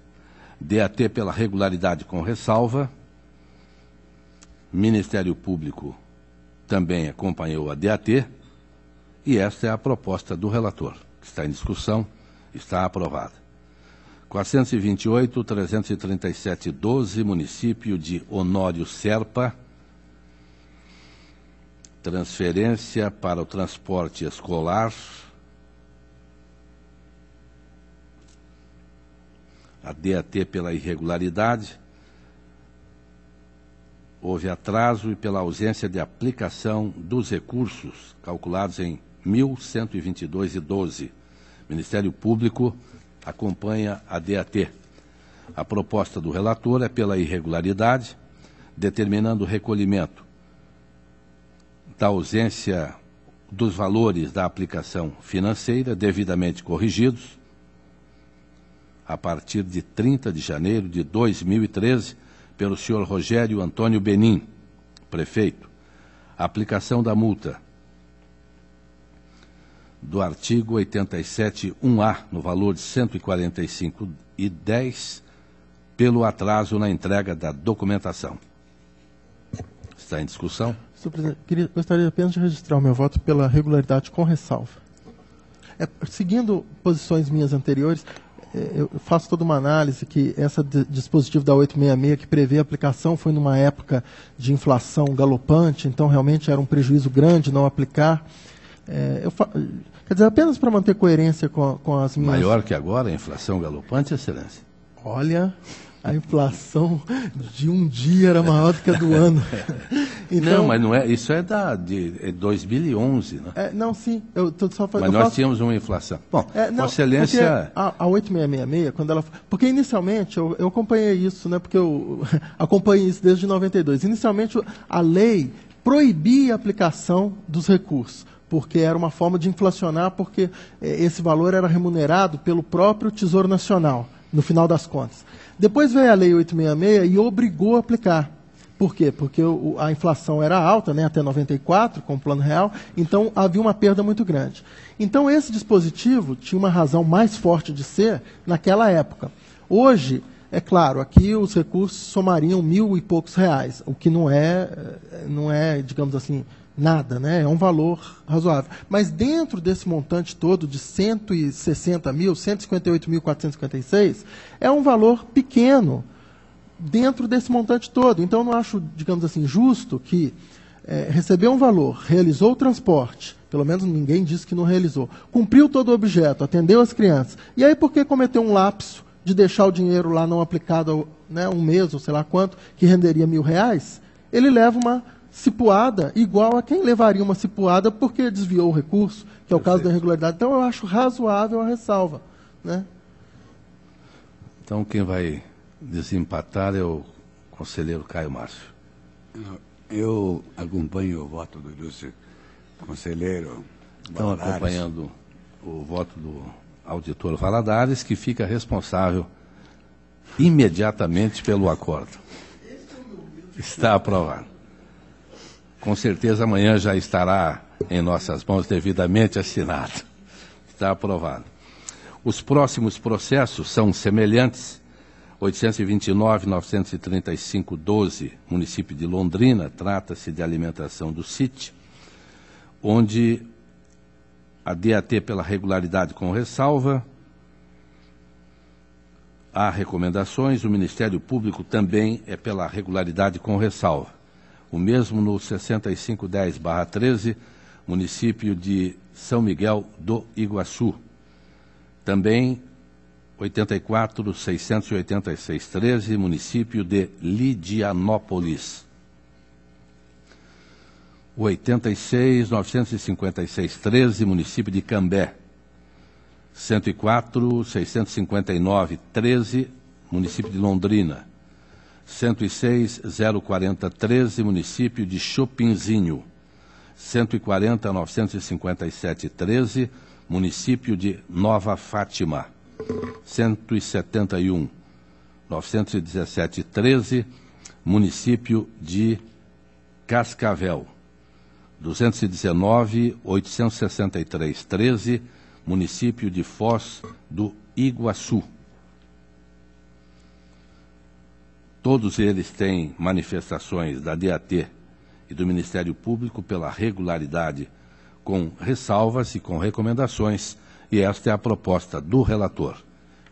DAT pela regularidade com ressalva. Ministério Público também acompanhou a DAT, e esta é a proposta do relator, que está em discussão, está aprovada. 428-337-12, município de Honório Serpa, transferência para o transporte escolar, a DAT pela irregularidade, houve atraso e pela ausência de aplicação dos recursos calculados em 1.122,12. Ministério Público acompanha a DAT. A proposta do relator é pela irregularidade, determinando o recolhimento da ausência dos valores da aplicação financeira devidamente corrigidos a partir de 30 de janeiro de 2013 pelo senhor Rogério Antônio Benim, prefeito. A aplicação da multa do artigo 87.1A no valor de R$ 145,10 pelo atraso na entrega da documentação. Está em discussão? Senhor presidente, gostaria apenas de registrar o meu voto pela regularidade com ressalva. Seguindo posições minhas anteriores, eu faço toda uma análise que esse dispositivo da 866 que prevê a aplicação foi numa época de inflação galopante, então realmente era um prejuízo grande não aplicar. Quer dizer, apenas para manter coerência com as minhas... Maior que agora a inflação galopante, Excelência? Olha, a inflação de um dia era maior do que a do ano. Então, não, mas não é, isso é de 2011, né? Não, sim, eu estou só fazendo... Mas nós tínhamos uma inflação. Bom, Vossa Excelência... A 8666, quando ela... Porque inicialmente, eu acompanhei isso, né? Porque eu acompanhei isso desde 92. Inicialmente, a lei proibia a aplicação dos recursos, porque era uma forma de inflacionar, porque esse valor era remunerado pelo próprio Tesouro Nacional, no final das contas. Depois veio a Lei 866 e obrigou a aplicar. Por quê? Porque a inflação era alta, né, até 94, com o Plano Real, então havia uma perda muito grande. Então esse dispositivo tinha uma razão mais forte de ser naquela época. Hoje, é claro, aqui os recursos somariam R$1.000 e poucos, o que não é, digamos assim, nada, né? É um valor razoável. Mas dentro desse montante todo de 160 mil, 158.456, é um valor pequeno dentro desse montante todo. Então, eu não acho, digamos assim, justo que recebeu um valor, realizou o transporte, pelo menos ninguém disse que não realizou, cumpriu todo o objeto, atendeu as crianças, e aí por que cometeu um lapso de deixar o dinheiro lá não aplicado, né, um mês ou sei lá quanto, que renderia R$1.000, ele leva uma cipuada igual a quem levaria uma cipuada porque desviou o recurso, que é o caso da irregularidade. Então, eu acho razoável a ressalva, né? Então, quem vai desempatar é o conselheiro Caio Márcio. Eu acompanho o voto do ilustre conselheiro Estão acompanhando o voto do auditor Valadares, que fica responsável imediatamente pelo acordo. Está aprovado. Com certeza amanhã já estará em nossas mãos devidamente assinado. Está aprovado. Os próximos processos são semelhantes. 829.935.12, município de Londrina, trata-se de alimentação do CIT, onde a DAT pela regularidade com ressalva, há recomendações, o Ministério Público também é pela regularidade com ressalva. O mesmo no 6510/13, município de São Miguel do Iguaçu. Também 84.686/13, município de Lidianópolis. O 86.956/13, município de Cambé. 104.659/13, município de Londrina. 106.040/13, município de Chopinzinho. 140.957/13, município de Nova Fátima. 171.917/13, município de Cascavel. 219.863/13, município de Foz do Iguaçu. Todos eles têm manifestações da DAT e do Ministério Público pela regularidade, com ressalvas e com recomendações, e esta é a proposta do relator,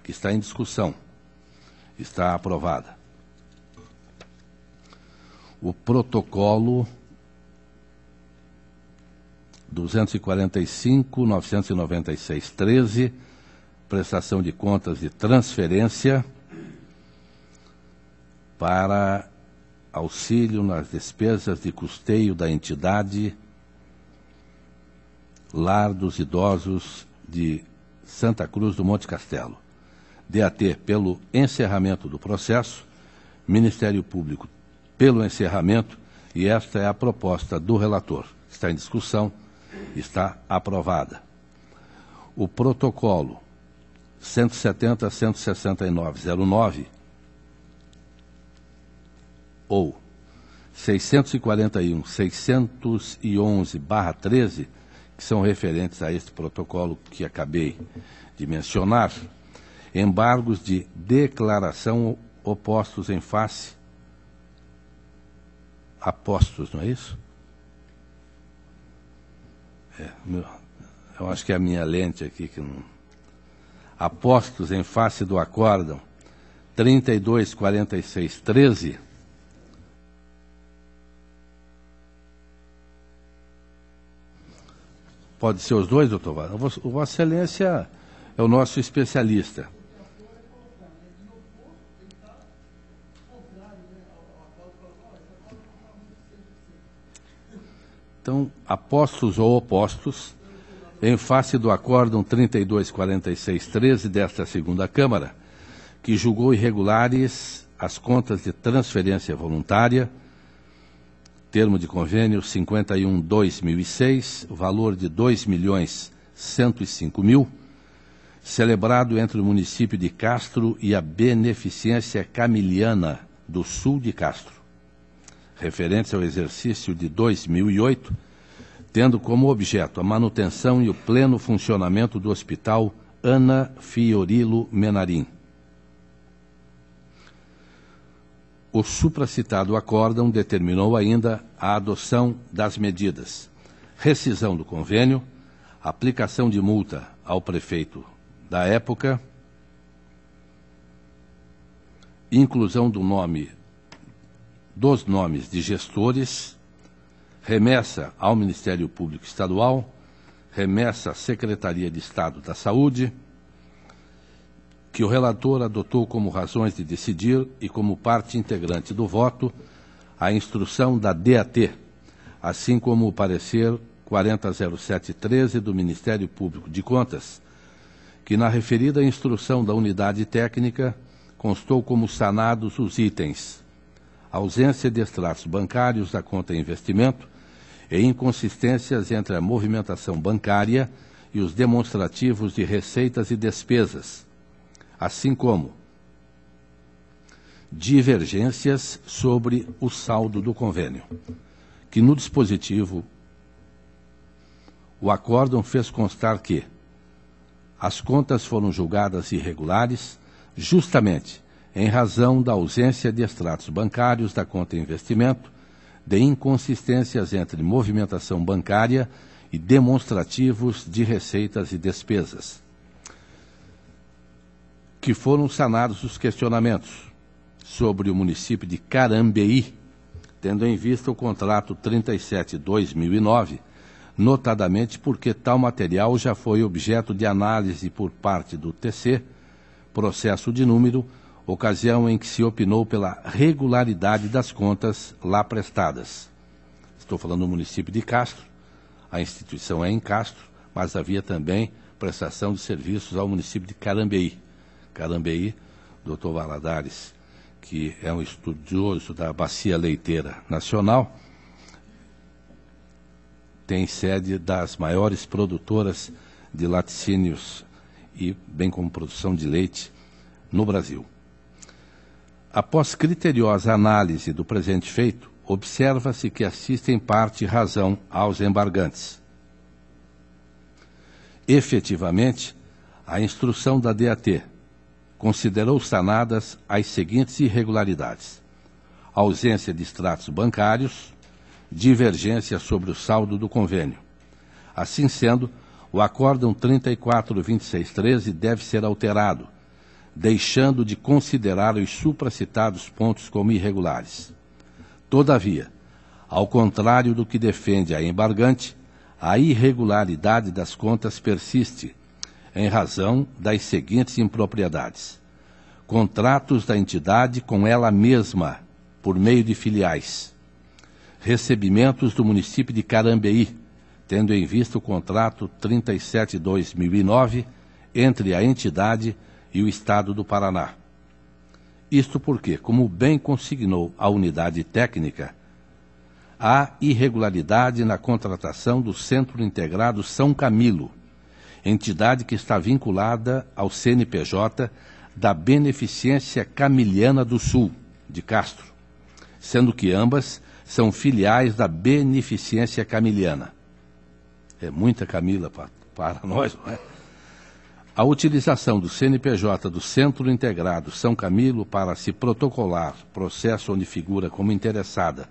que está em discussão. Está aprovada. O protocolo 245.996/13, prestação de contas de transferência, para auxílio nas despesas de custeio da entidade Lar dos Idosos de Santa Cruz do Monte Castelo. DAT pelo encerramento do processo, Ministério Público pelo encerramento, e esta é a proposta do relator. Está em discussão, está aprovada. O protocolo 170-169-09 ou 641-611/13, que são referentes a este protocolo que acabei de mencionar, embargos de declaração opostos em face, apostos, não é isso? Eu acho que é a minha lente aqui que não... Apostos em face do acórdão 3246-13, pode ser os dois, doutor Vaz? Vossa Excelência é o nosso especialista. Então, apostos ou opostos, em face do acórdão 3246-13 desta segunda Câmara, que julgou irregulares as contas de transferência voluntária, termo de convênio 51/2006, valor de R$ 2.105.000, celebrado entre o município de Castro e a Beneficência Camiliana do Sul de Castro, referentes ao exercício de 2008, tendo como objeto a manutenção e o pleno funcionamento do Hospital Ana Fiorilo Menarim. O supracitado acórdão determinou ainda a adoção das medidas: rescisão do convênio, aplicação de multa ao prefeito da época, inclusão dos nomes de gestores, remessa ao Ministério Público Estadual, remessa à Secretaria de Estado da Saúde, que o relator adotou como razões de decidir e como parte integrante do voto a instrução da DAT, assim como o parecer 400713 do Ministério Público de Contas, que na referida instrução da unidade técnica constou como sanados os itens: ausência de extratos bancários da conta investimento e inconsistências entre a movimentação bancária e os demonstrativos de receitas e despesas, assim como divergências sobre o saldo do convênio, que no dispositivo o acórdão fez constar que as contas foram julgadas irregulares justamente em razão da ausência de extratos bancários da conta investimento, de inconsistências entre movimentação bancária e demonstrativos de receitas e despesas, que foram sanados os questionamentos sobre o município de Carambeí, tendo em vista o contrato 37/2009, notadamente porque tal material já foi objeto de análise por parte do TC, processo de número, ocasião em que se opinou pela regularidade das contas lá prestadas. Estou falando do município de Castro, a instituição é em Castro, mas havia também prestação de serviços ao município de Carambeí. Carambeí, doutor Valadares, que é um estudioso da Bacia Leiteira Nacional, tem sede das maiores produtoras de laticínios e bem como produção de leite no Brasil. Após criteriosa análise do presente feito, observa-se que assiste em parte razão aos embargantes. Efetivamente, a instrução da DAT considerou sanadas as seguintes irregularidades: ausência de extratos bancários, divergência sobre o saldo do convênio. Assim sendo, o acórdão 342613 deve ser alterado, deixando de considerar os supracitados pontos como irregulares. Todavia, ao contrário do que defende a embargante, a irregularidade das contas persiste, em razão das seguintes impropriedades: contratos da entidade com ela mesma, por meio de filiais, recebimentos do município de Carambeí, tendo em vista o contrato 37/2009 entre a entidade e o Estado do Paraná. Isto porque, como bem consignou a unidade técnica, há irregularidade na contratação do Centro Integrado São Camilo, entidade que está vinculada ao CNPJ da Beneficência Camiliana do Sul, de Castro, sendo que ambas são filiais da Beneficência Camiliana. É muita Camila para nós, não é? A utilização do CNPJ do Centro Integrado São Camilo para se protocolar processo onde figura como interessada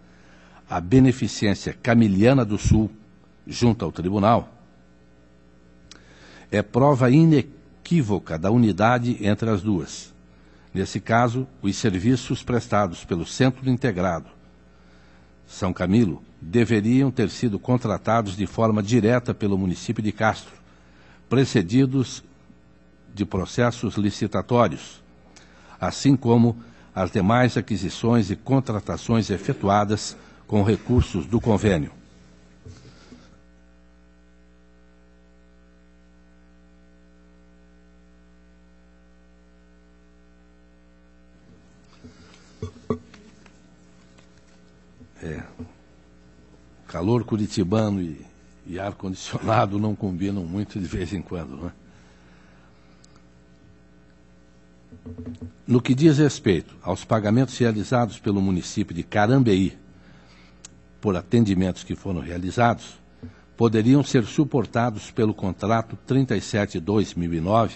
a Beneficência Camiliana do Sul junto ao tribunal é prova inequívoca da unidade entre as duas. Nesse caso, os serviços prestados pelo Centro Integrado São Camilo deveriam ter sido contratados de forma direta pelo município de Castro, precedidos de processos licitatórios, assim como as demais aquisições e contratações efetuadas com recursos do convênio. Calor curitibano e ar-condicionado não combinam muito de vez em quando, não é? No que diz respeito aos pagamentos realizados pelo município de Carambeí por atendimentos que foram realizados, poderiam ser suportados pelo contrato 37/2009,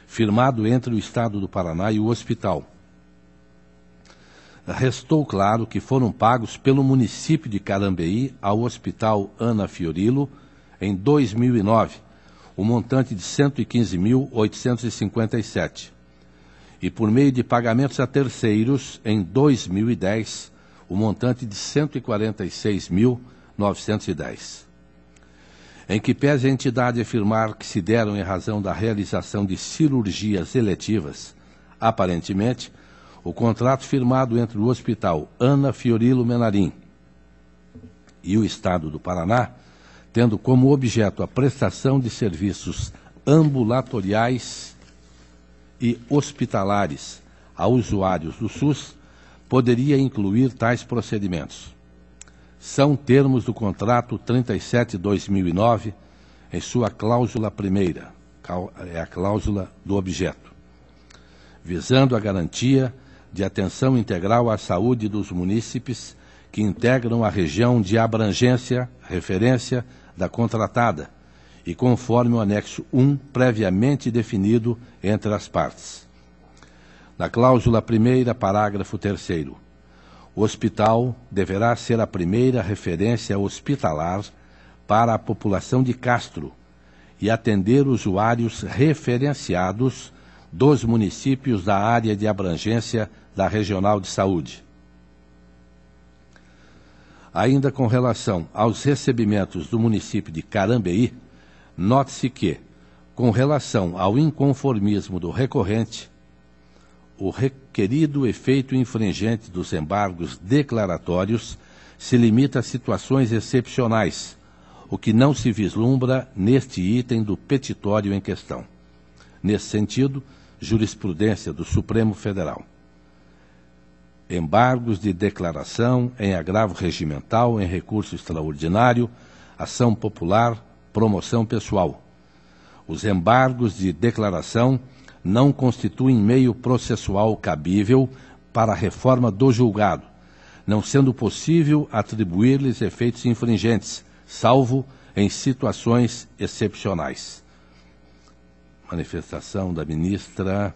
firmado entre o Estado do Paraná e o hospital. Restou claro que foram pagos pelo município de Carambeí ao Hospital Ana Fiorilo em 2009, o montante de R$ 115.857, e por meio de pagamentos a terceiros em 2010, o montante de R$ 146.910. Em que pese a entidade afirmar que se deram em razão da realização de cirurgias eletivas, aparentemente, o contrato firmado entre o Hospital Ana Fiorilo Menarim e o Estado do Paraná, tendo como objeto a prestação de serviços ambulatoriais e hospitalares a usuários do SUS, poderia incluir tais procedimentos. São termos do contrato 37/2009 em sua cláusula primeira, é a cláusula do objeto, visando a garantia de atenção integral à saúde dos munícipes que integram a região de abrangência, referência da contratada, e conforme o anexo 1 previamente definido entre as partes. Na cláusula primeira, parágrafo 3º, o hospital deverá ser a primeira referência hospitalar para a população de Castro e atender usuários referenciados dos municípios da área de abrangência da Regional de Saúde. Ainda com relação aos recebimentos do município de Carambeí, note-se que, com relação ao inconformismo do recorrente, o requerido efeito infringente dos embargos declaratórios se limita a situações excepcionais, o que não se vislumbra neste item do petitório em questão. Nesse sentido, jurisprudência do Supremo Federal. Embargos de declaração em agravo regimental, em recurso extraordinário, ação popular, promoção pessoal. Os embargos de declaração não constituem meio processual cabível para a reforma do julgado, não sendo possível atribuir-lhes efeitos infringentes, salvo em situações excepcionais. Manifestação da ministra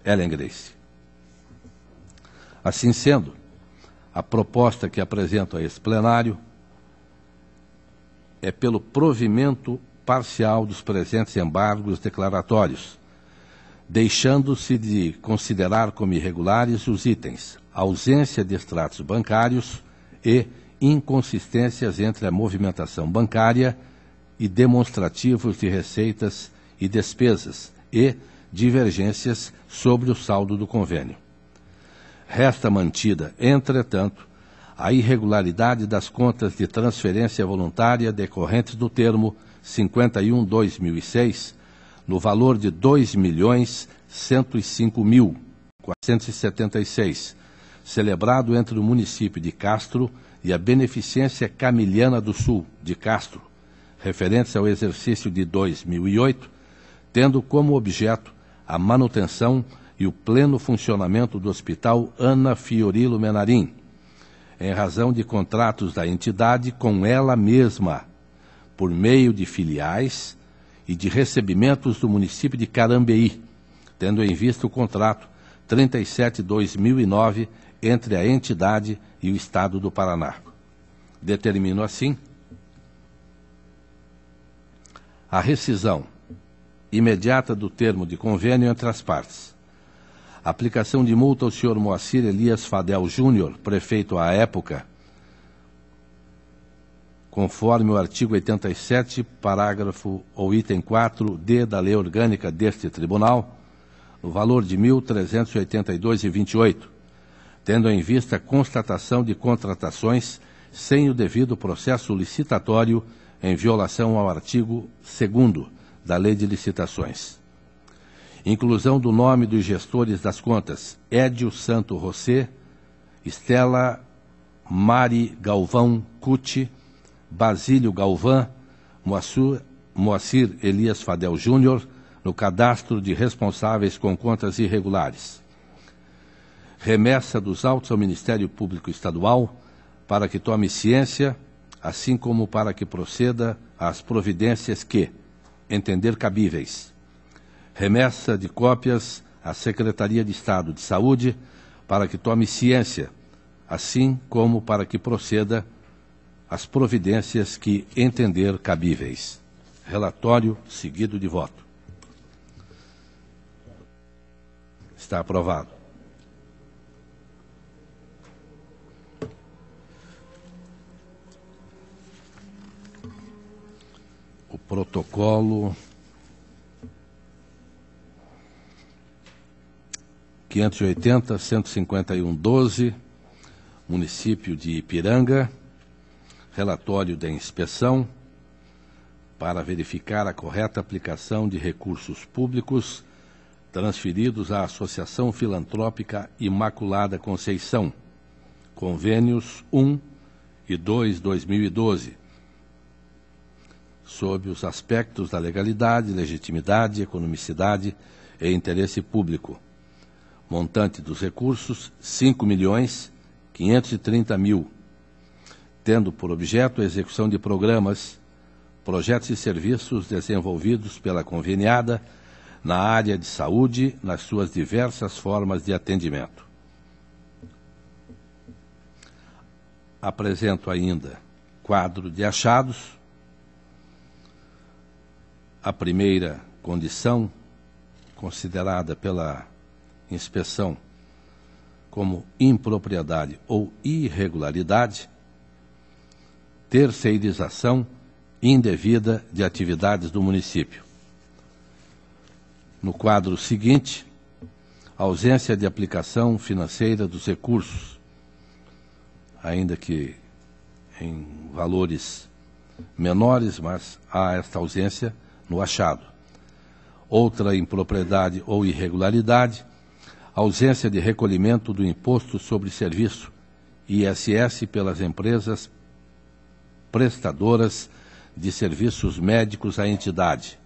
Ellen Grace. Assim sendo, a proposta que apresento a esse plenário é pelo provimento parcial dos presentes embargos declaratórios, deixando-se de considerar como irregulares os itens ausência de extratos bancários e inconsistências entre a movimentação bancária e demonstrativos de receitas e despesas, e divergências sobre o saldo do convênio. Resta mantida, entretanto, a irregularidade das contas de transferência voluntária decorrentes do termo 51/2006, no valor de R$ 2.105.476, celebrado entre o município de Castro e a Beneficência Camiliana do Sul, de Castro, referentes ao exercício de 2008, tendo como objeto a manutenção e o pleno funcionamento do Hospital Ana Fiorilo Menarim, em razão de contratos da entidade com ela mesma, por meio de filiais e de recebimentos do município de Carambeí, tendo em vista o contrato 37/2009 entre a entidade e o Estado do Paraná. Determino assim a rescisão imediata do termo de convênio entre as partes, aplicação de multa ao senhor Moacir Elias Fadel Júnior, prefeito à época, conforme o artigo 87, parágrafo ou item 4D da Lei Orgânica deste Tribunal, no valor de R$ 1.382,28, tendo em vista a constatação de contratações sem o devido processo licitatório em violação ao artigo 2º da Lei de Licitações. Inclusão do nome dos gestores das contas Édio Santo José, Estela Mari Galvão Cuti, Basílio Galvão, Moacir Elias Fadel Júnior, no cadastro de responsáveis com contas irregulares. Remessa dos autos ao Ministério Público Estadual para que tome ciência, assim como para que proceda às providências que entender cabíveis. Remessa de cópias à Secretaria de Estado de Saúde para que tome ciência, assim como para que proceda às providências que entender cabíveis. Relatório seguido de voto. Está aprovado. O protocolo 580-151-12, município de Ipiranga, relatório da inspeção para verificar a correta aplicação de recursos públicos transferidos à Associação Filantrópica Imaculada Conceição, convênios 1 e 2/2012, sob os aspectos da legalidade, legitimidade, economicidade e interesse público. Montante dos recursos, R$ 5.530.000, tendo por objeto a execução de programas, projetos e serviços desenvolvidos pela conveniada na área de saúde, nas suas diversas formas de atendimento. Apresento ainda quadro de achados. A primeira condição, considerada pela inspeção como impropriedade ou irregularidade, terceirização indevida de atividades do município. No quadro seguinte, ausência de aplicação financeira dos recursos, ainda que em valores menores, mas há esta ausência no achado. Outra impropriedade ou irregularidade, ausência de recolhimento do Imposto sobre Serviço, ISS, pelas empresas prestadoras de serviços médicos à entidade.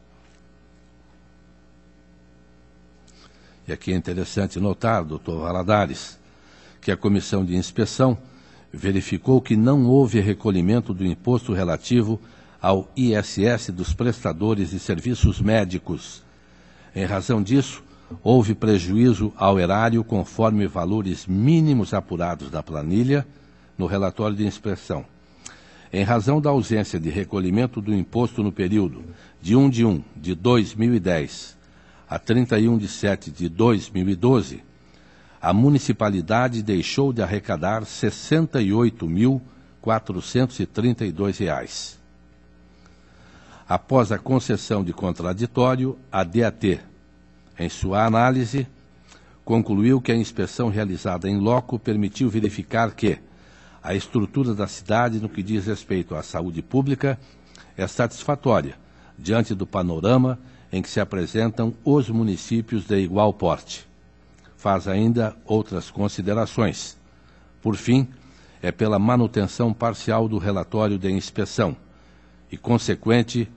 E aqui é interessante notar, doutor Valadares, que a comissão de inspeção verificou que não houve recolhimento do imposto relativo ao ISS dos prestadores de serviços médicos. Em razão disso, houve prejuízo ao erário conforme valores mínimos apurados da planilha no relatório de inspeção. Em razão da ausência de recolhimento do imposto no período de 1/1 de 2010 a 31/7 de 2012, a municipalidade deixou de arrecadar R$ 68.432. Após a concessão de contraditório, a DAT, Em sua análise, concluiu que a inspeção realizada em loco permitiu verificar que a estrutura da cidade, no que diz respeito à saúde pública, é satisfatória, diante do panorama em que se apresentam os municípios de igual porte. Faz ainda outras considerações. Por fim, é pela manutenção parcial do relatório de inspeção e consequente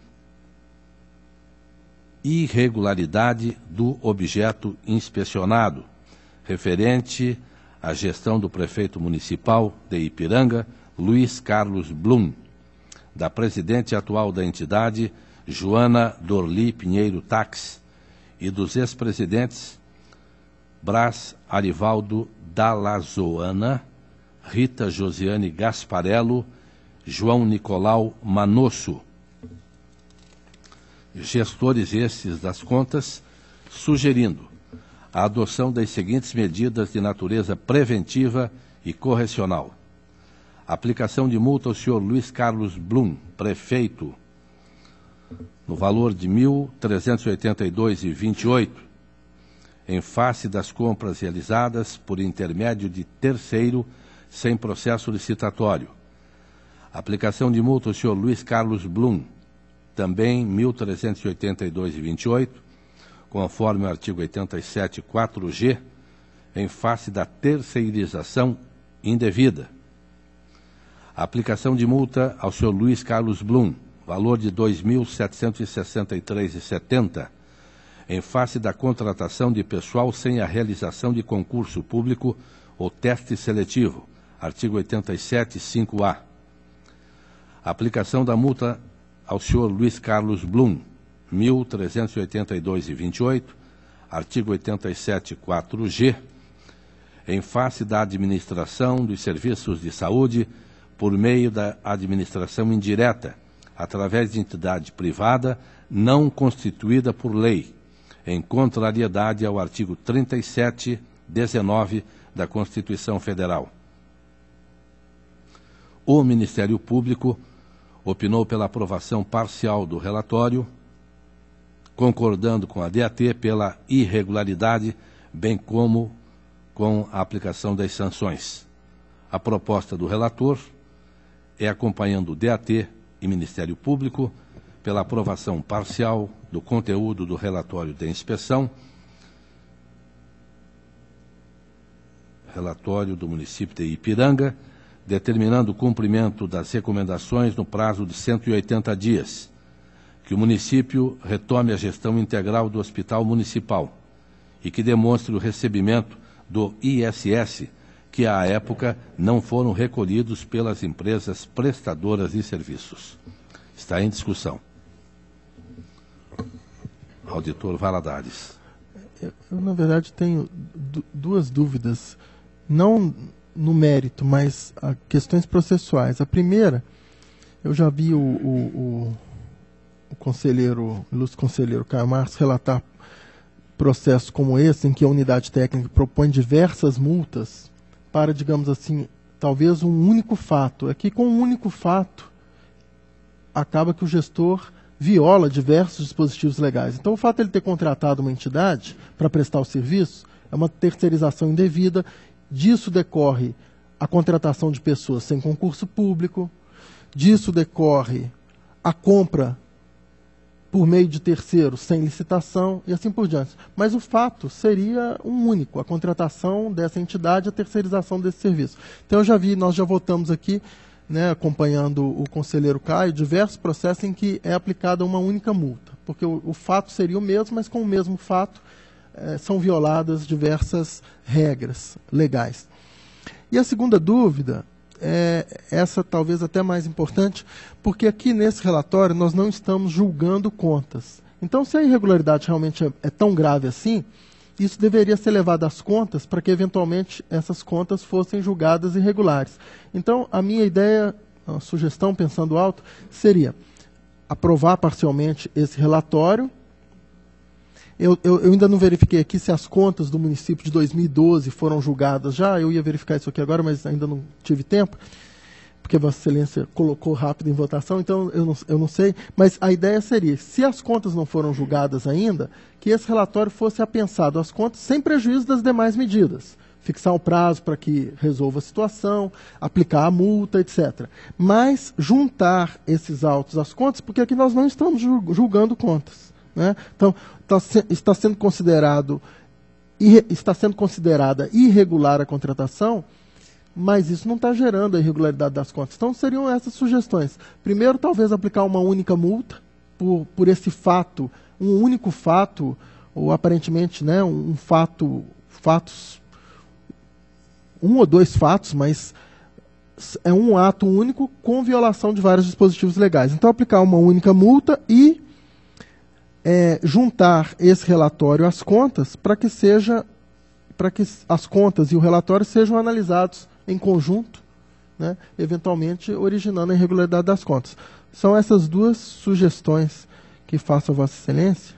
irregularidade do objeto inspecionado, referente à gestão do prefeito municipal de Ipiranga, Luiz Carlos Blum, da presidente atual da entidade, Joana Dorli Pinheiro Tax, e dos ex-presidentes Brás Arivaldo Dallazoana, Rita Josiane Gasparello, João Nicolau Manosso, gestores estes das contas, sugerindo a adoção das seguintes medidas de natureza preventiva e correcional. Aplicação de multa ao senhor Luiz Carlos Blum, prefeito, no valor de R$ 1.382,28, em face das compras realizadas por intermédio de terceiro sem processo licitatório. Aplicação de multa ao senhor Luiz Carlos Blum, também R$ 1.382,28, conforme o artigo 87, 4G, em face da terceirização indevida. Aplicação de multa ao senhor Luiz Carlos Blum, valor de R$ 2.763,70, em face da contratação de pessoal sem a realização de concurso público ou teste seletivo, artigo 87, 5A. Aplicação da multa ao senhor Luiz Carlos Blum, R$ 1.382,28, artigo 87, 4G, em face da administração dos serviços de saúde por meio da administração indireta, através de entidade privada não constituída por lei, em contrariedade ao artigo 37, 19 da Constituição Federal. O Ministério Público opinou pela aprovação parcial do relatório, concordando com a DAT pela irregularidade, bem como com a aplicação das sanções. A proposta do relator é, acompanhando o DAT e Ministério Público, pela aprovação parcial do conteúdo do relatório de inspeção, relatório do município de Ipiranga, determinando o cumprimento das recomendações no prazo de 180 dias, que o município retome a gestão integral do Hospital Municipal e que demonstre o recebimento do ISS, que à época não foram recolhidos pelas empresas prestadoras de serviços. Está em discussão. Auditor Valadares. Eu, na verdade, tenho duas dúvidas, não no mérito, mas a questões processuais. A primeira, eu já vi o ilustre conselheiro Caio Marques relatar processos como esse, em que a unidade técnica propõe diversas multas para, digamos assim, talvez um único fato. É que com um único fato acaba que o gestor viola diversos dispositivos legais. Então, o fato de ele ter contratado uma entidade para prestar o serviço é uma terceirização indevida. Disso decorre a contratação de pessoas sem concurso público, disso decorre a compra por meio de terceiros sem licitação e assim por diante. Mas o fato seria um único, a contratação dessa entidade, a terceirização desse serviço. Então eu já vi, nós já votamos aqui, né, acompanhando o conselheiro Caio, diversos processos em que é aplicada uma única multa, porque o fato seria o mesmo, mas com o mesmo fato são violadas diversas regras legais. E a segunda dúvida, essa talvez até mais importante, porque aqui nesse relatório nós não estamos julgando contas. Então, se a irregularidade realmente é tão grave assim, isso deveria ser levado às contas para que, eventualmente, essas contas fossem julgadas irregulares. Então, a minha ideia, a sugestão, pensando alto, seria aprovar parcialmente esse relatório. Eu ainda não verifiquei aqui se as contas do município de 2012 foram julgadas já. Eu ia verificar isso aqui agora, mas ainda não tive tempo. porque Vossa Excelência colocou rápido em votação, então eu não sei, mas a ideia seria, se as contas não foram julgadas ainda, que esse relatório fosse apensado às contas sem prejuízo das demais medidas. Fixar um prazo para que resolva a situação, aplicar a multa, etc. Mas juntar esses autos às contas, porque aqui nós não estamos julgando contas, né? Então, está sendo considerada irregular a contratação, mas isso não está gerando a irregularidade das contas. Então, seriam essas sugestões. Primeiro, talvez aplicar uma única multa por esse fato, um único fato, ou aparentemente, né, um ou dois fatos, mas é um ato único com violação de vários dispositivos legais. Então, aplicar uma única multa e juntar esse relatório às contas para que as contas e o relatório sejam analisados em conjunto, né, eventualmente originando a irregularidade das contas. São essas duas sugestões que faço a Vossa Excelência,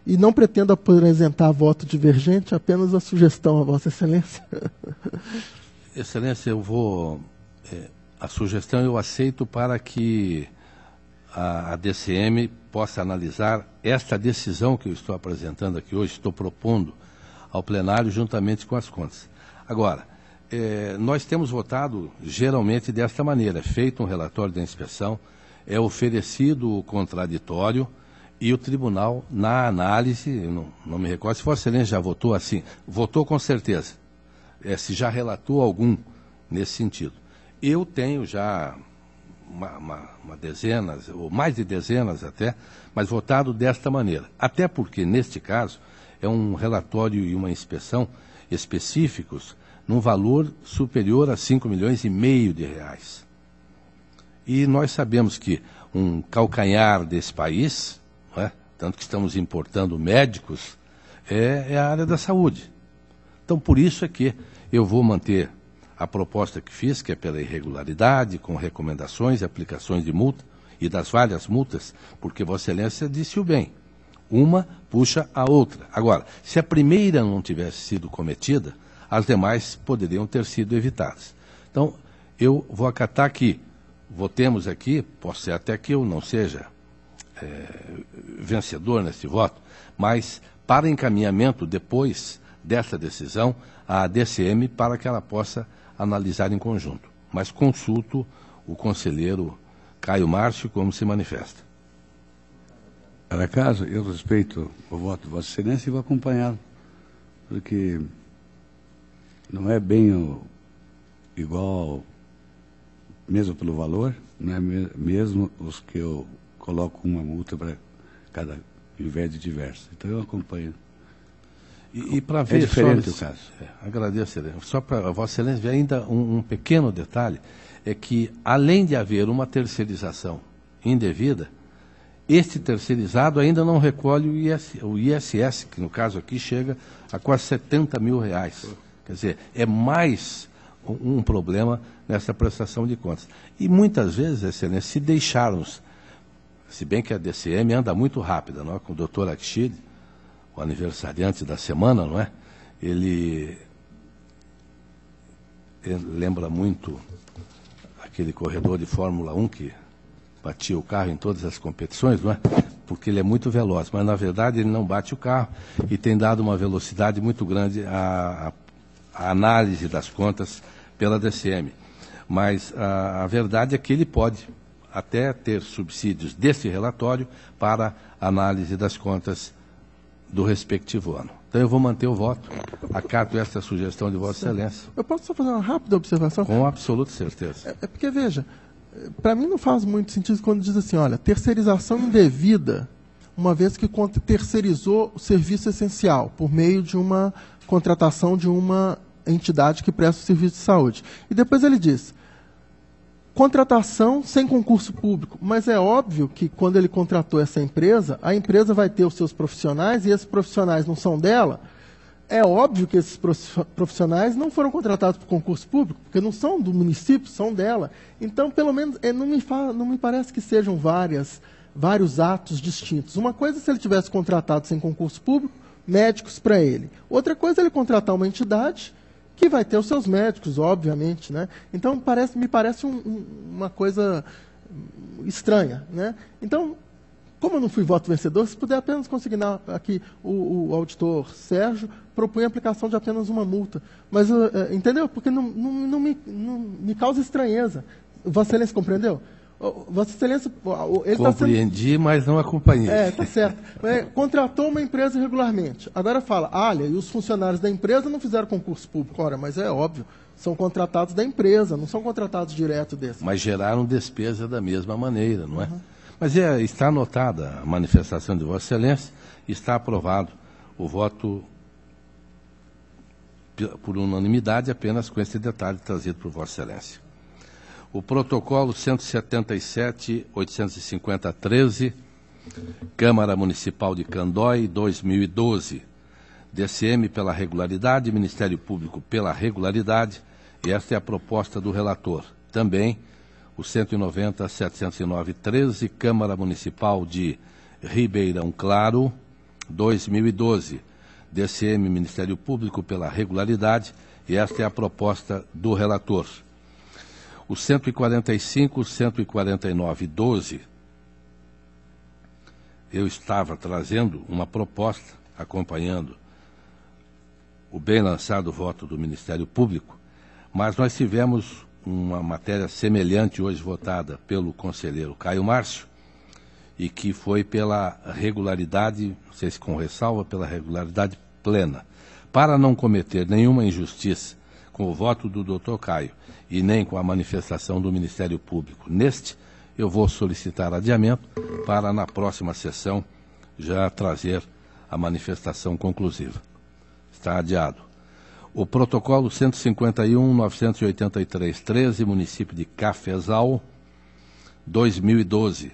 e não pretendo apresentar voto divergente, apenas a sugestão a Vossa Excelência. Excelência, a sugestão eu aceito para que a DCM possa analisar esta decisão que eu estou apresentando aqui hoje, estou propondo ao plenário juntamente com as contas. Agora, nós temos votado geralmente desta maneira, é feito um relatório da inspeção, é oferecido o contraditório e o tribunal, na análise, não me recordo, se Vossa Excelência já votou assim, votou com certeza, se já relatou algum nesse sentido. Eu tenho já uma dezena, ou mais de dezenas até, mas votado desta maneira. Até porque, neste caso, é um relatório e uma inspeção específicos num valor superior a 5,5 milhões de reais. E nós sabemos que um calcanhar desse país, não é? Tanto que estamos importando médicos, é a área da saúde. Então, por isso é que eu vou manter a proposta que fiz, que é pela irregularidade, com recomendações e aplicações de multa, e das várias multas, porque Vossa Excelência disse o bem. Uma puxa a outra. Agora, se a primeira não tivesse sido cometida, as demais poderiam ter sido evitadas. Então, eu vou acatar que votemos aqui, pode ser até que eu não seja vencedor nesse voto, mas para encaminhamento depois dessa decisão à DCM para que ela possa analisar em conjunto. Mas consulto o conselheiro Caio Márcio como se manifesta. Para caso, eu respeito o voto de Vossa Excelência e vou acompanhá-lo, porque não é bem igual, mesmo pelo valor, não é mesmo os que eu coloco uma multa para cada, em vez de diversa. Então eu acompanho. E para ver, diferente o caso. Agradeço, só para Vossa Excelência ver ainda um pequeno detalhe, é que além de haver uma terceirização indevida, este terceirizado ainda não recolhe o ISS, que no caso aqui chega a quase 70 mil reais. Quer dizer, é mais um problema nessa prestação de contas. E muitas vezes, Excelência, se deixarmos, se bem que a DCM anda muito rápida, não é? Com o doutor Akshid, o aniversariante da semana, não é? Ele lembra muito aquele corredor de Fórmula 1 que batia o carro em todas as competições, não é? Porque ele é muito veloz, mas na verdade ele não bate o carro e tem dado uma velocidade muito grande à análise das contas pela DCM. Mas a verdade é que ele pode até ter subsídios desse relatório para análise das contas do respectivo ano. Então eu vou manter o voto, acato esta sugestão de Vossa Excelência. Eu posso só fazer uma rápida observação? Com absoluta certeza. É porque, veja, para mim não faz muito sentido quando diz assim, olha, terceirização indevida, uma vez que terceirizou o serviço essencial, por meio de uma contratação de uma entidade que presta o serviço de saúde. E depois ele diz, contratação sem concurso público. Mas é óbvio que quando ele contratou essa empresa, a empresa vai ter os seus profissionais e esses profissionais não são dela. É óbvio que esses profissionais não foram contratados por concurso público, porque não são do município, são dela. Então, pelo menos, não me parece que sejam vários atos distintos. Uma coisa é se ele tivesse contratado sem concurso público, médicos para ele. Outra coisa é ele contratar uma entidade que vai ter os seus médicos, obviamente, né? Então, me parece uma coisa estranha, né? Então, como eu não fui voto vencedor, se puder apenas consignar aqui o auditor Sérgio propõe a aplicação de apenas uma multa. Mas, entendeu? Porque não me causa estranheza. Vossa Excelência compreendeu? Vossa Excelência... Compreendi, mas não acompanhei. Tá certo. Contratou uma empresa regularmente. Agora fala, olha, e os funcionários da empresa não fizeram concurso público. Ora, mas é óbvio, são contratados da empresa, não são contratados direto desse. Mas geraram despesa da mesma maneira, não é? Uhum. Mas está anotada a manifestação de Vossa Excelência, está aprovado o voto por unanimidade, apenas com esse detalhe trazido por Vossa Excelência. O protocolo 177.850-13, Câmara Municipal de Candói, 2012, DCM pela regularidade, Ministério Público pela regularidade, e esta é a proposta do relator. Também o 190.709-13, Câmara Municipal de Ribeirão Claro, 2012, DCM Ministério Público pela regularidade, e esta é a proposta do relator. O 145.149-12, eu estava trazendo uma proposta, acompanhando o bem lançado voto do Ministério Público, mas nós tivemos uma matéria semelhante hoje votada pelo conselheiro Caio Márcio, e que foi pela regularidade, não sei se com ressalva, pela regularidade plena. Para não cometer nenhuma injustiça com o voto do doutor Caio e nem com a manifestação do Ministério Público neste, eu vou solicitar adiamento para na próxima sessão já trazer a manifestação conclusiva. Está adiado. O protocolo 151.983-13, município de Cafezal, 2012,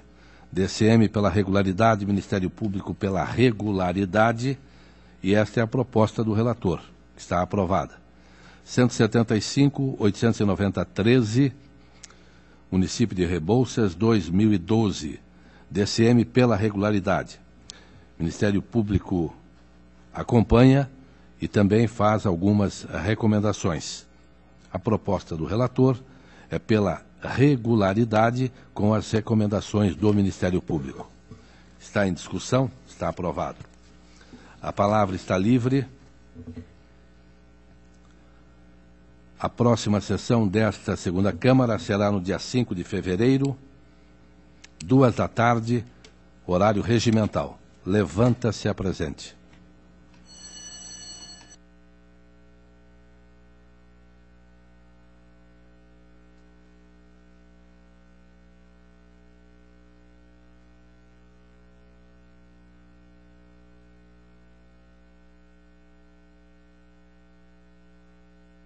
DCM pela regularidade, Ministério Público pela regularidade, e esta é a proposta do relator, que está aprovada. 175.890-13, município de Rebouças, 2012, DCM pela regularidade. Ministério Público acompanha e também faz algumas recomendações. A proposta do relator é pela regularidade com as recomendações do Ministério Público. Está em discussão? Está aprovado. A palavra está livre. A próxima sessão desta segunda Câmara será no dia 5 de fevereiro, 14h, horário regimental. Levanta-se a presente.